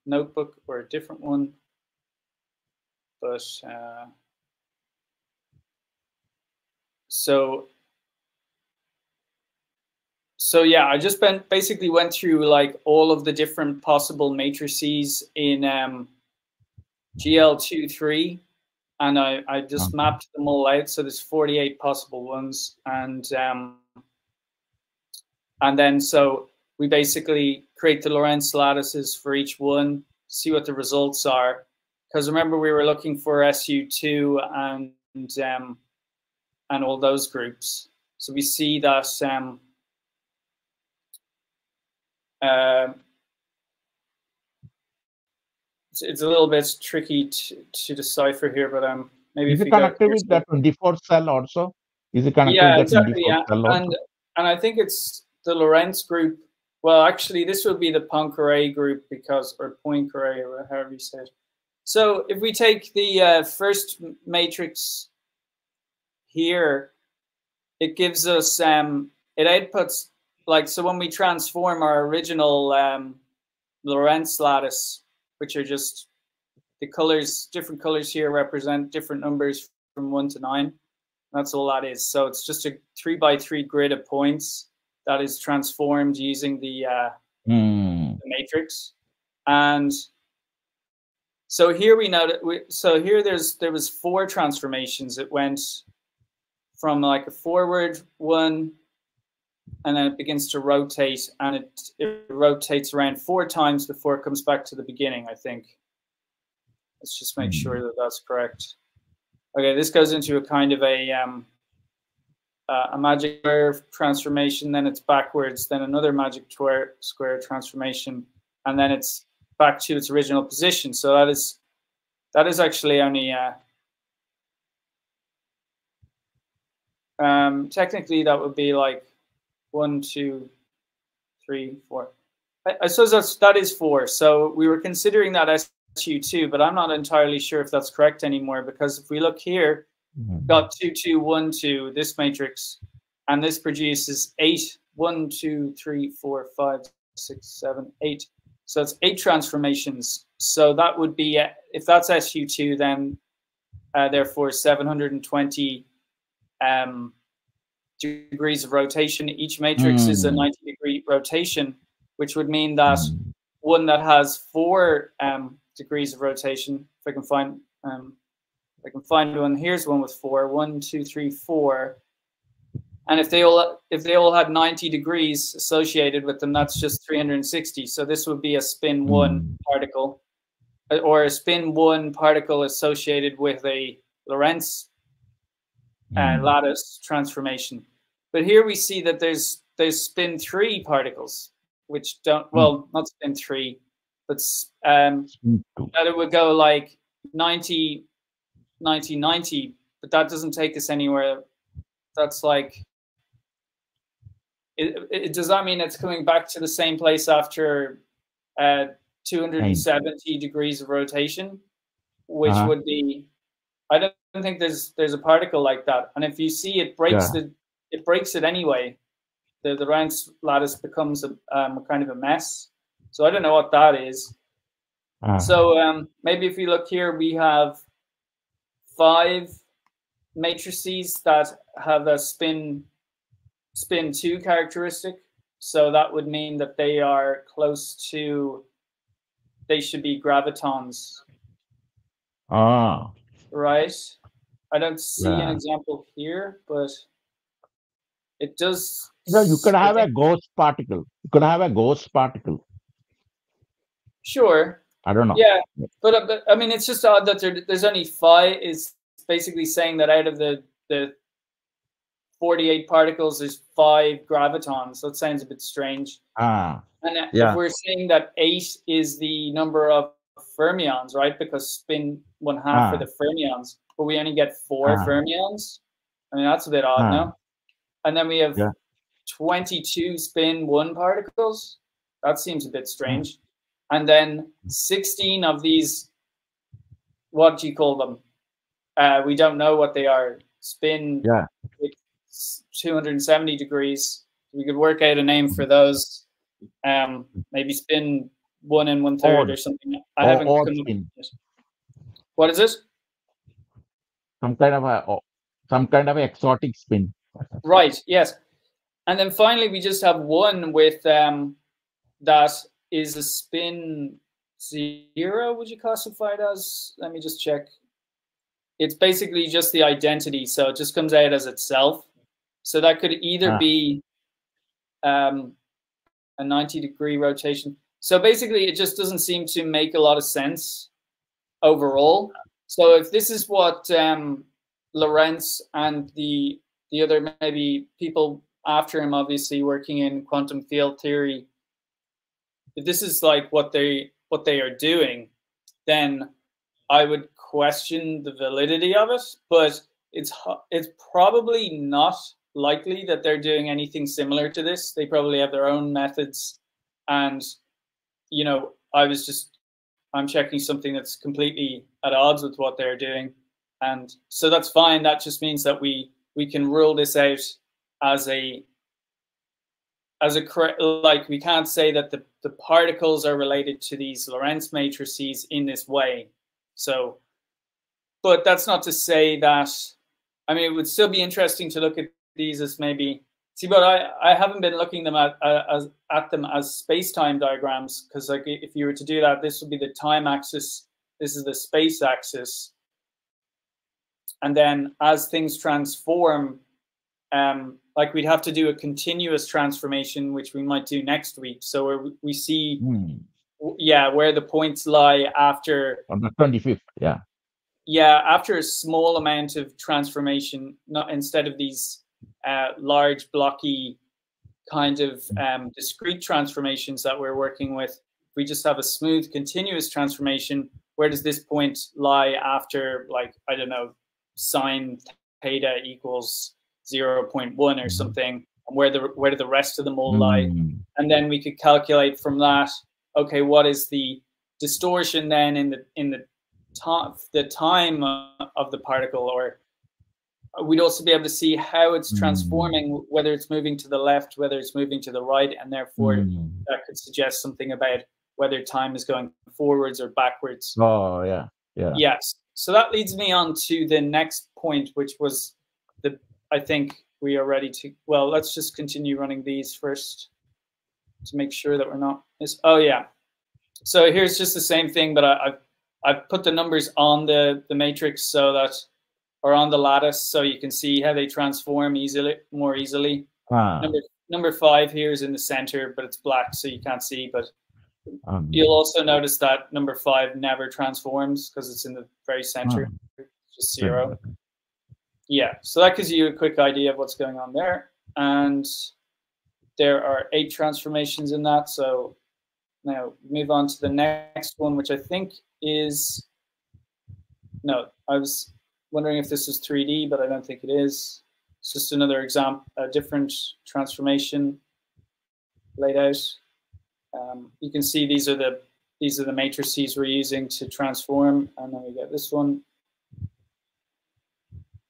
notebook or a different one, but so yeah, I just basically went through like all of the different possible matrices in GL23, and I just mapped them all out. So there's 48 possible ones, and then so we basically create the Lorentz lattices for each one, see what the results are. Because remember, we were looking for SU2 and all those groups. So we see that it's a little bit tricky to decipher here, but maybe is it connected with that 24 cell also? Is it connected with that exactly, 24 cell also? And I think it's the Lorentz group. Well, actually, this would be the Poincaré group or Poincaré, or however you say it. So if we take the first matrix here, it gives us, it outputs, like, so when we transform our original Lorentz lattice, which are just the colors, different colors here represent different numbers from 1 to 9. That's all that is. So it's just a 3x3 grid of points that is transformed using the matrix. And so here we know that here there was 4 transformations. It went from like a forward one, and then it begins to rotate, and it rotates around 4 times before it comes back to the beginning, I think. Let's just make sure that that's correct. Okay, this goes into a kind of a magic square transformation, then it's backwards, then another magic square transformation, and then it's back to its original position. So that is actually only Technically, that would be like 1, 2, 3, 4. I suppose that is 4. So we were considering that SU2, but I'm not entirely sure if that's correct anymore, because if we look here, got 2, 2, 1, 2, this matrix, and this produces 8, 1, 2, 3, 4, 5, 6, 7, 8. So it's 8 transformations. So that would be, if that's SU2, then therefore 720 degrees of rotation. Each matrix is a 90-degree rotation, which would mean that one that has 4 degrees of rotation, if I can find one, here's one with 4, 1, 2, 3, 4. And if they all had 90 degrees associated with them, that's just 360. So this would be a spin 1 particle, or a spin 1 particle associated with a Lorentz lattice transformation. But here we see that there's spin 3 particles, which don't, well, not spin 3, but that it would go like 90, 90, 90, but that doesn't take us anywhere. That's like, does that mean it's coming back to the same place after 270 degrees of rotation, which would be, I don't think there's a particle like that. And if you see, it breaks it anyway. The Lorentz lattice becomes a kind of a mess. So I don't know what that is. So maybe if you look here, we have 5 matrices that have a spin 2 characteristic. So that would mean that they are close to, they should be gravitons. Right? I don't see an example here, but it does. No, you could have a Gauss particle. You could have a Gauss particle. Sure. I don't know. Yeah, but I mean, it's just odd that there's only 5. It's basically saying that out of the 48 particles, there's 5 gravitons. That sounds a bit strange. And if we're saying that 8 is the number of fermions, right? Because spin 1/2 for the fermions, but we only get 4 fermions. I mean, that's a bit odd, no? And then we have 22 spin 1 particles. That seems a bit strange. And then 16 of these, what do you call them? We don't know what they are. Spin 270 degrees. We could work out a name for those. Maybe spin 1 1/3 or something. I haven't come up with it. What is this? Some kind of a exotic spin. Right. Yes. And then finally, we just have one with that is a spin 0. Would you classify it as? Let me just check. It's basically just the identity, so it just comes out as itself. So that could either be a 90-degree rotation. So basically, it just doesn't seem to make a lot of sense overall. So if this is what Lorentz and the other maybe people after him, obviously working in quantum field theory, if this is like what they are doing, then I would question the validity of it. But it's probably not likely that they're doing anything similar to this. They probably have their own methods, and you know, I'm checking something that's completely at odds with what they're doing, and so that's fine. That just means that we can rule this out as a correct, like we can't say that the particles are related to these Lorentz matrices in this way. So, but that's not to say that, I mean, it would still be interesting to look at these as maybe, see, but I haven't been looking at them as space-time diagrams, because like if you were to do that, this would be the time axis, this is the space axis. And then as things transform, like we'd have to do a continuous transformation, which we might do next week. So we see, where the points lie after on the 25th, after a small amount of transformation, not instead of these large blocky kind of discrete transformations that we're working with. We just have a smooth continuous transformation. Where does this point lie after, like, I don't know, sine theta equals 0.1 or something, and where do the rest of them all lie, and then we could calculate from that. Okay, what is the distortion then in the time of the particle, or we'd also be able to see how it's transforming, whether it's moving to the left, whether it's moving to the right, and therefore that could suggest something about whether time is going forwards or backwards. Oh, yeah. Yeah. Yes. So that leads me on to the next point, which was I think we are ready to, well, let's just continue running these first to make sure that we're not, oh yeah. So here's just the same thing, but I've put the numbers on the matrix so that, or on the lattice, so you can see how they transform more easily. Number 5 here is in the center, but it's black, so you can't see, but you'll also notice that number 5 never transforms because it's in the very center, just 0. Yeah, so that gives you a quick idea of what's going on there. And there are 8 transformations in that. So now move on to the next one, which I think is, no, I was wondering if this was 3D, but I don't think it is. It's just another example, a different transformation laid out. You can see these are the matrices we're using to transform, and then we get this one.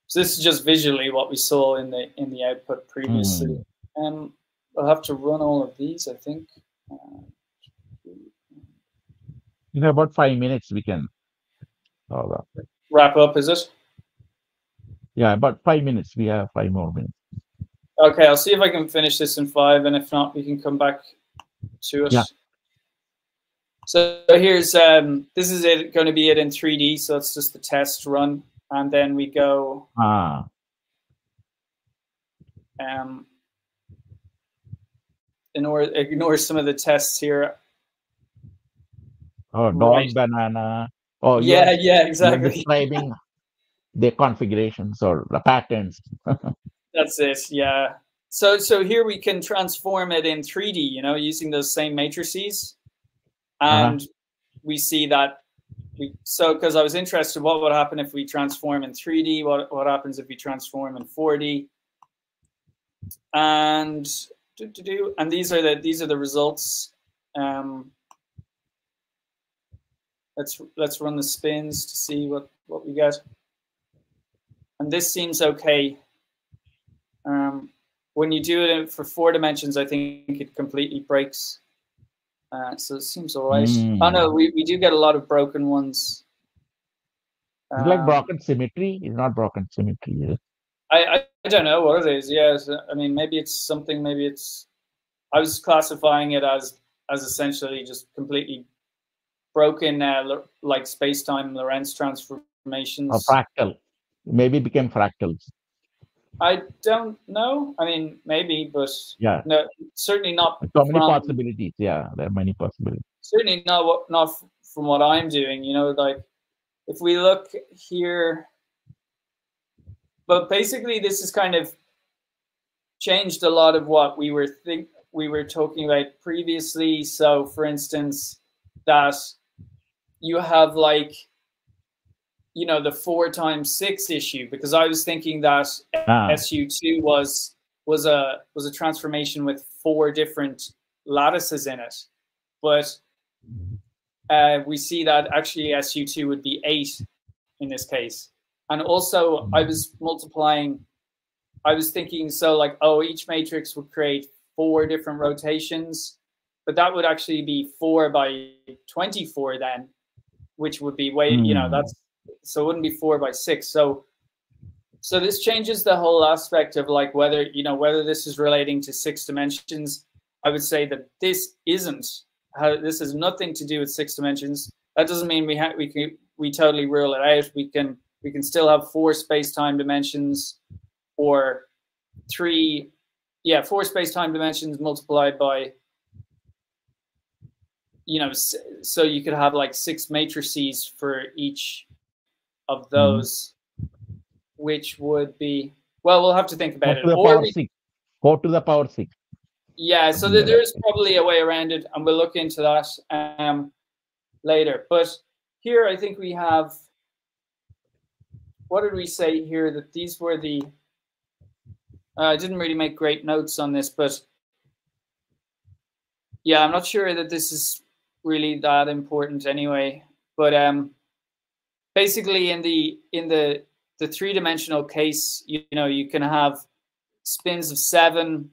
So this is just visually what we saw in the output previously. I'll have to run all of these, I think. In about 5 minutes, we can wrap up, is it? Yeah, about 5 minutes. We have 5 more minutes. Okay, I'll see if I can finish this in 5, and if not, we can come back to it. Yeah. So here's this is it, going to be it in 3D. So it's just the test run, and then we go. Ignore some of the tests here. Oh, dog, banana. Oh, yeah, exactly. You're describing the configurations or the patterns. That's it. Yeah. So here we can transform it in 3D, you know, using those same matrices. And we see that because I was interested, what would happen if we transform in 3D? What happens if we transform in 4D? And these are the results. Let's run the spins to see what we get. And this seems okay. When you do it for 4 dimensions, I think it completely breaks. So it seems all right. Oh no, we do get a lot of broken ones. It's like broken symmetry. It's not broken symmetry. Is it? I don't know what it is. Yes, I mean maybe it's something. Maybe it's. I was classifying it as essentially just completely broken, like space-time Lorentz transformations. Or fractal. Maybe it became fractals. I don't know. I mean, maybe, but yeah, no, certainly not. So many possibilities. Yeah, there are many possibilities. Certainly not from what I'm doing. You know, like if we look here, but basically this has kind of changed a lot of what we were talking about previously. So, for instance, that you have like, you know, the 4 times 6 issue, because I was thinking that SU2 was a transformation with 4 different lattices in it, but we see that actually SU2 would be 8 in this case. And also I was multiplying, I was thinking, so like, oh, each matrix would create 4 different rotations, but that would actually be 4 by 24 then, which would be way, you know, that's, so it wouldn't be 4 by 6. So this changes the whole aspect of like whether this is relating to 6 dimensions. I would say that this isn't. This has nothing to do with 6 dimensions. That doesn't mean we totally rule it out. We can still have 4 space-time dimensions, or 4 space-time dimensions multiplied by, you know, so you could have like 6 matrices for each of those, which would be, well, we'll have to think about it. 4 to the power 6. Yeah, so there's probably a way around it, and we'll look into that later. But here I think we have, what did we say here? That these were the I didn't really make great notes on this, but yeah, I'm not sure that this is really that important anyway. But basically, in the three-dimensional case, you know, you can have spins of 7,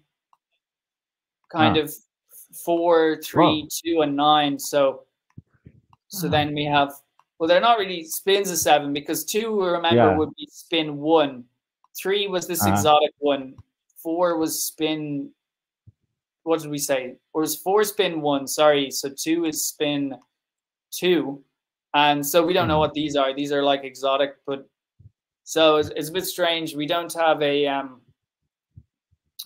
kind of 4, 3, 2, and 9. So then we have, well, they're not really spins of 7 because 2, remember, would be spin 1. 3 was this exotic one. 4 was spin, what did we say? Or was 4 spin 1? Sorry. So 2 is spin 2. And so we don't know what these are. These are like exotic, but so it's a bit strange. We don't have an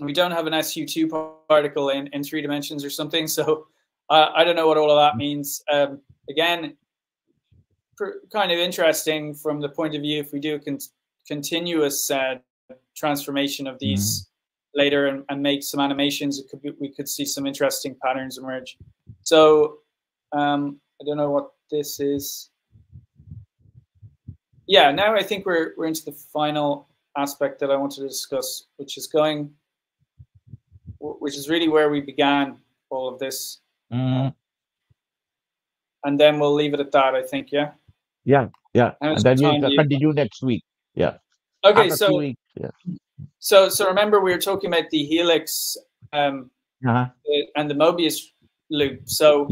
SU2 particle in 3 dimensions or something. So I don't know what all of that means. Again, kind of interesting from the point of view if we do a continuous transformation of these later and make some animations, we could see some interesting patterns emerge. So I don't know what this is. Yeah, now I think we're into the final aspect that I wanted to discuss, which is really where we began all of this. And then we'll leave it at that, I think, yeah? Yeah. And then we'll continue next week. Yeah. Okay, after so 2 weeks. Yeah. So remember we were talking about the helix and the Mobius loop. So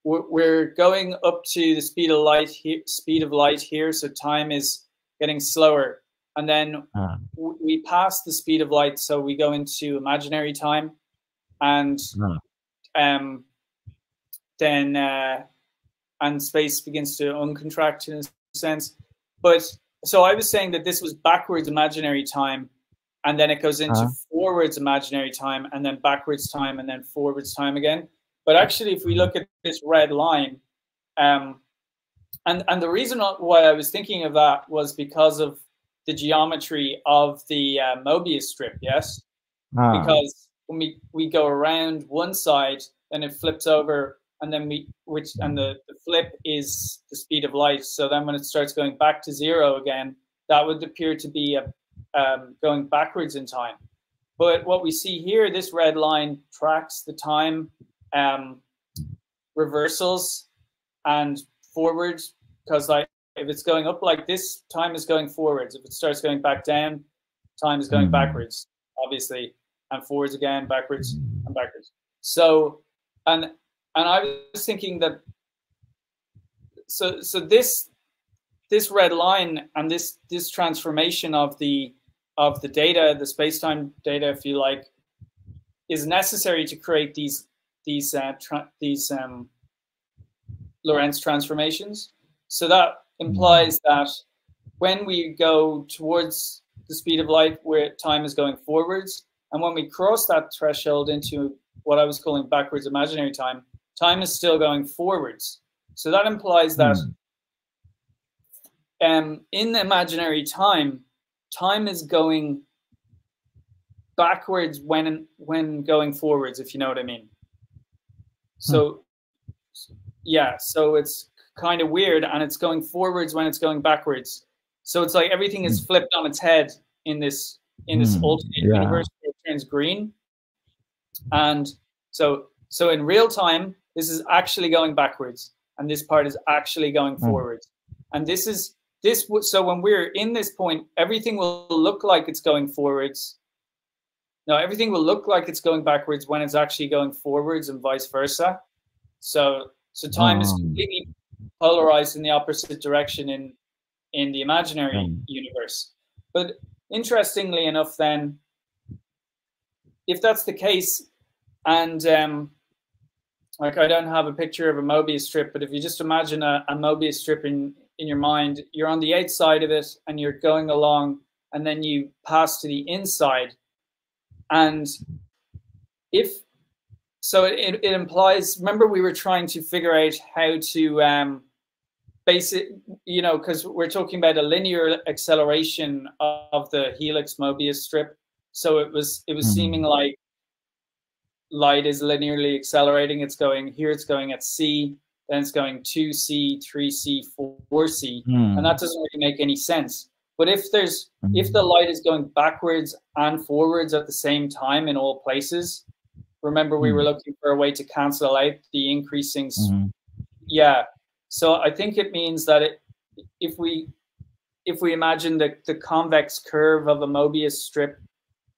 we're going up to the speed of light here. So time is getting slower, and then we pass the speed of light. So we go into imaginary time, and then and space begins to uncontract in a sense. But so I was saying that this was backwards imaginary time, and then it goes into forwards imaginary time, and then backwards time, and then forwards time again. But actually, if we look at this red line, and the reason why I was thinking of that was because of the geometry of the Mobius strip, yes? Because when we go around one side, then it flips over, and then the flip is the speed of light. So then when it starts going back to 0 again, that would appear to be going backwards in time. But what we see here, this red line tracks the time reversals and forwards, because like if it's going up like this, time is going forwards. If it starts going back down, time is going backwards, obviously, and forwards again, backwards and backwards. So and I was thinking that so this red line and this transformation of the data, the space-time data, if you like, is necessary to create these Lorentz transformations. So that implies that when we go towards the speed of light, where time is going forwards, and when we cross that threshold into what I was calling backwards imaginary time, time is still going forwards. So that implies that in imaginary time, time is going backwards when going forwards, if you know what I mean. So yeah, so it's kind of weird, and it's going forwards when it's going backwards. So it's like everything is flipped on its head in this alternate universe where it turns green. And so in real time, this is actually going backwards, and this part is actually going forwards. And so when we're in this point, everything will look like it's going forwards. No, everything will look like it's going backwards when it's actually going forwards, and vice versa. So time is completely polarized in the opposite direction in the imaginary universe. But interestingly enough, then, if that's the case, and like I don't have a picture of a Mobius strip, but if you just imagine a Mobius strip in your mind, you're on the outside of it and you're going along, and then you pass to the inside. And it implies, remember we were trying to figure out how to because we're talking about a linear acceleration of the helix Mobius strip. So it was seeming like light is linearly accelerating. It's going at c, then it's going 2c, 3c, 4c, and that doesn't really make any sense. But if the light is going backwards and forwards at the same time in all places, remember we were looking for a way to cancel out the increasing. Yeah. So I think it means that if we imagine the convex curve of a Mobius strip,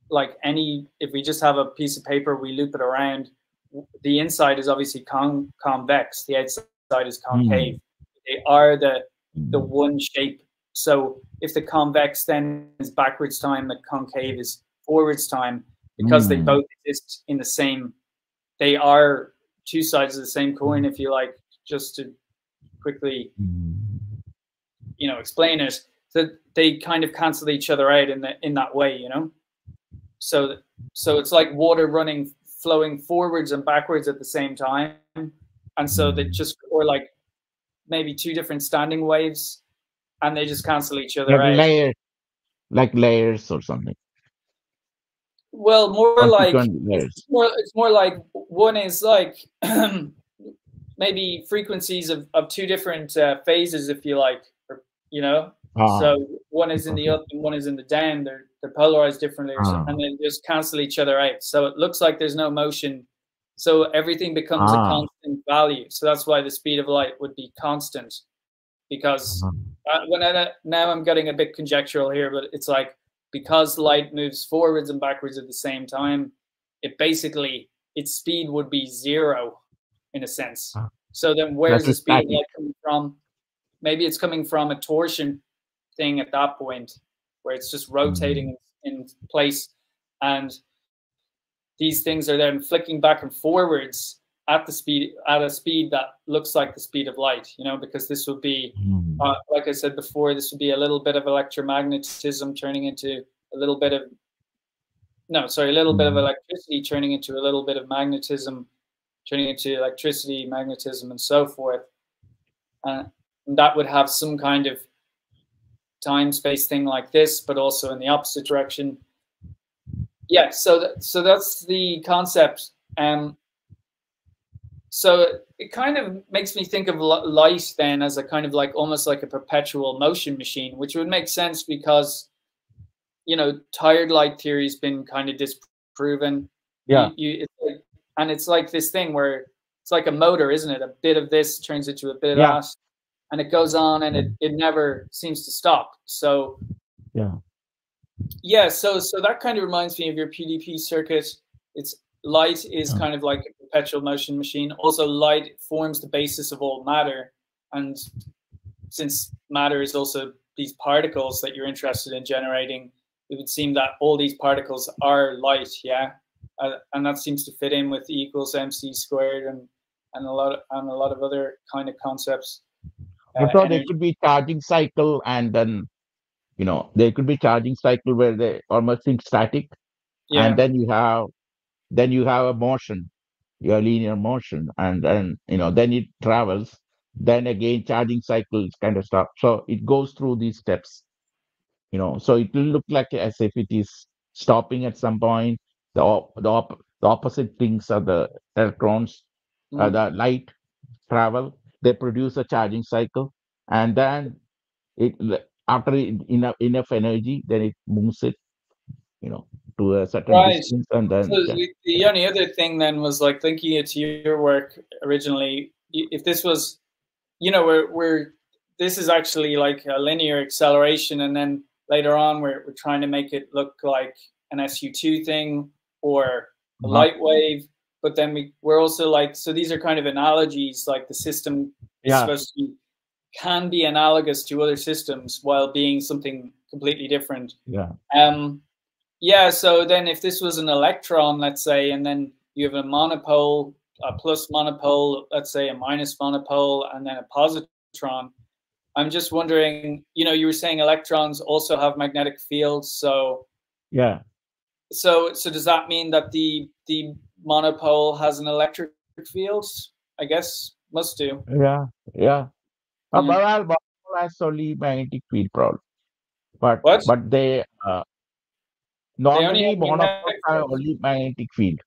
like if we just have a piece of paper, we loop it around, the inside is obviously convex, the outside is concave. They are the one shape. So if the convex then is backwards time, the concave is forwards time, because they both exist in the same, they are two sides of the same coin, if you like, just to quickly, explain it. So they kind of cancel each other out in that way, So it's like water flowing forwards and backwards at the same time, and so they just, or like maybe two different standing waves, and they just cancel each other out. Like layers or something. Well, more like layers. It's more like one is like maybe frequencies of two different phases, if you like, So one is in the up and one is in the down. They're polarized differently, and they just cancel each other out. So it looks like there's no motion. So everything becomes a constant value. So that's why the speed of light would be constant, because now I'm getting a bit conjectural here, but it's like, because light moves forwards and backwards at the same time, its speed would be zero in a sense. So then where's the speed of light coming from? Maybe it's coming from a torsion thing at that point, where it's just rotating in place, and these things are then flicking back and forwards at a speed that looks like the speed of light, because this would be, like I said before, this would be a little bit of electromagnetism turning into a little bit of electricity turning into a little bit of magnetism, turning into electricity, magnetism, and so forth. And that would have some kind of time-space thing like this, but also in the opposite direction. Yeah, so that's the concept. So it kind of makes me think of light then as a kind of like almost like a perpetual motion machine, which would make sense because, tired light theory has been kind of disproven. Yeah. And it's like this thing where it's like a motor, isn't it? A bit of this turns into a bit of that, and it goes on, and it never seems to stop. So so that kind of reminds me of your PDP circuit. Light is kind of like a perpetual motion machine. Also, light forms the basis of all matter, and since matter is also these particles that you're interested in generating, it would seem that all these particles are light, and that seems to fit in with E equals mc squared and a lot of other kind of concepts. So there could be charging cycle, and then there could be charging cycle where they almost think static, and then you have a motion, your linear motion, and then then it travels. Then again, charging cycles kind of stuff. So it goes through these steps. So it will look like as if it is stopping at some point. The opposite things are the electrons, the light travel. They produce a charging cycle, and then after enough energy, then it moves it, to a certain distance, and then. So the only other thing then was like linking it to your work originally. If this was, this is actually like a linear acceleration, and then later on we're trying to make it look like an SU2 thing or a light wave. But then we're also like, so these are kind of analogies, like the system is supposed to can be analogous to other systems while being something completely different. So then if this was an electron, let's say, and then you have a monopole, a plus monopole, let's say a minus monopole, and then a positron, I'm just wondering, you were saying electrons also have magnetic fields. So so does that mean that the monopole has an electric field? I guess must do. Monopole has only magnetic field problem, but they normally monopoles have only magnetic field.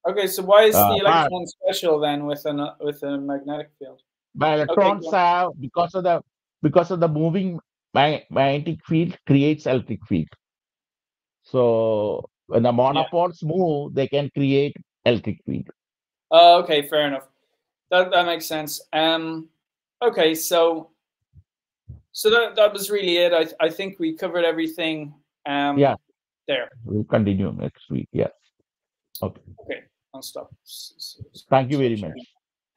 Okay, so why is the electron special then with a magnetic field? But electrons have, because of the moving magnetic field creates electric field. So when the Yeah. monopoles move, they can create electric field. Okay, fair enough. That makes sense. Okay, so that was really it. I think we covered everything. Yeah, there. we'll continue next week. Yeah. Okay. Okay, I'll stop. Thank you very much.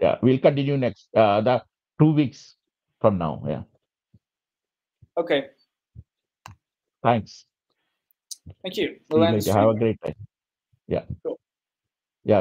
Yeah, we'll continue next the 2 weeks from now. Yeah. Okay, Thanks. thank you. See We'll you end the later. Have a stream. great day. Yeah. Cool. Yeah.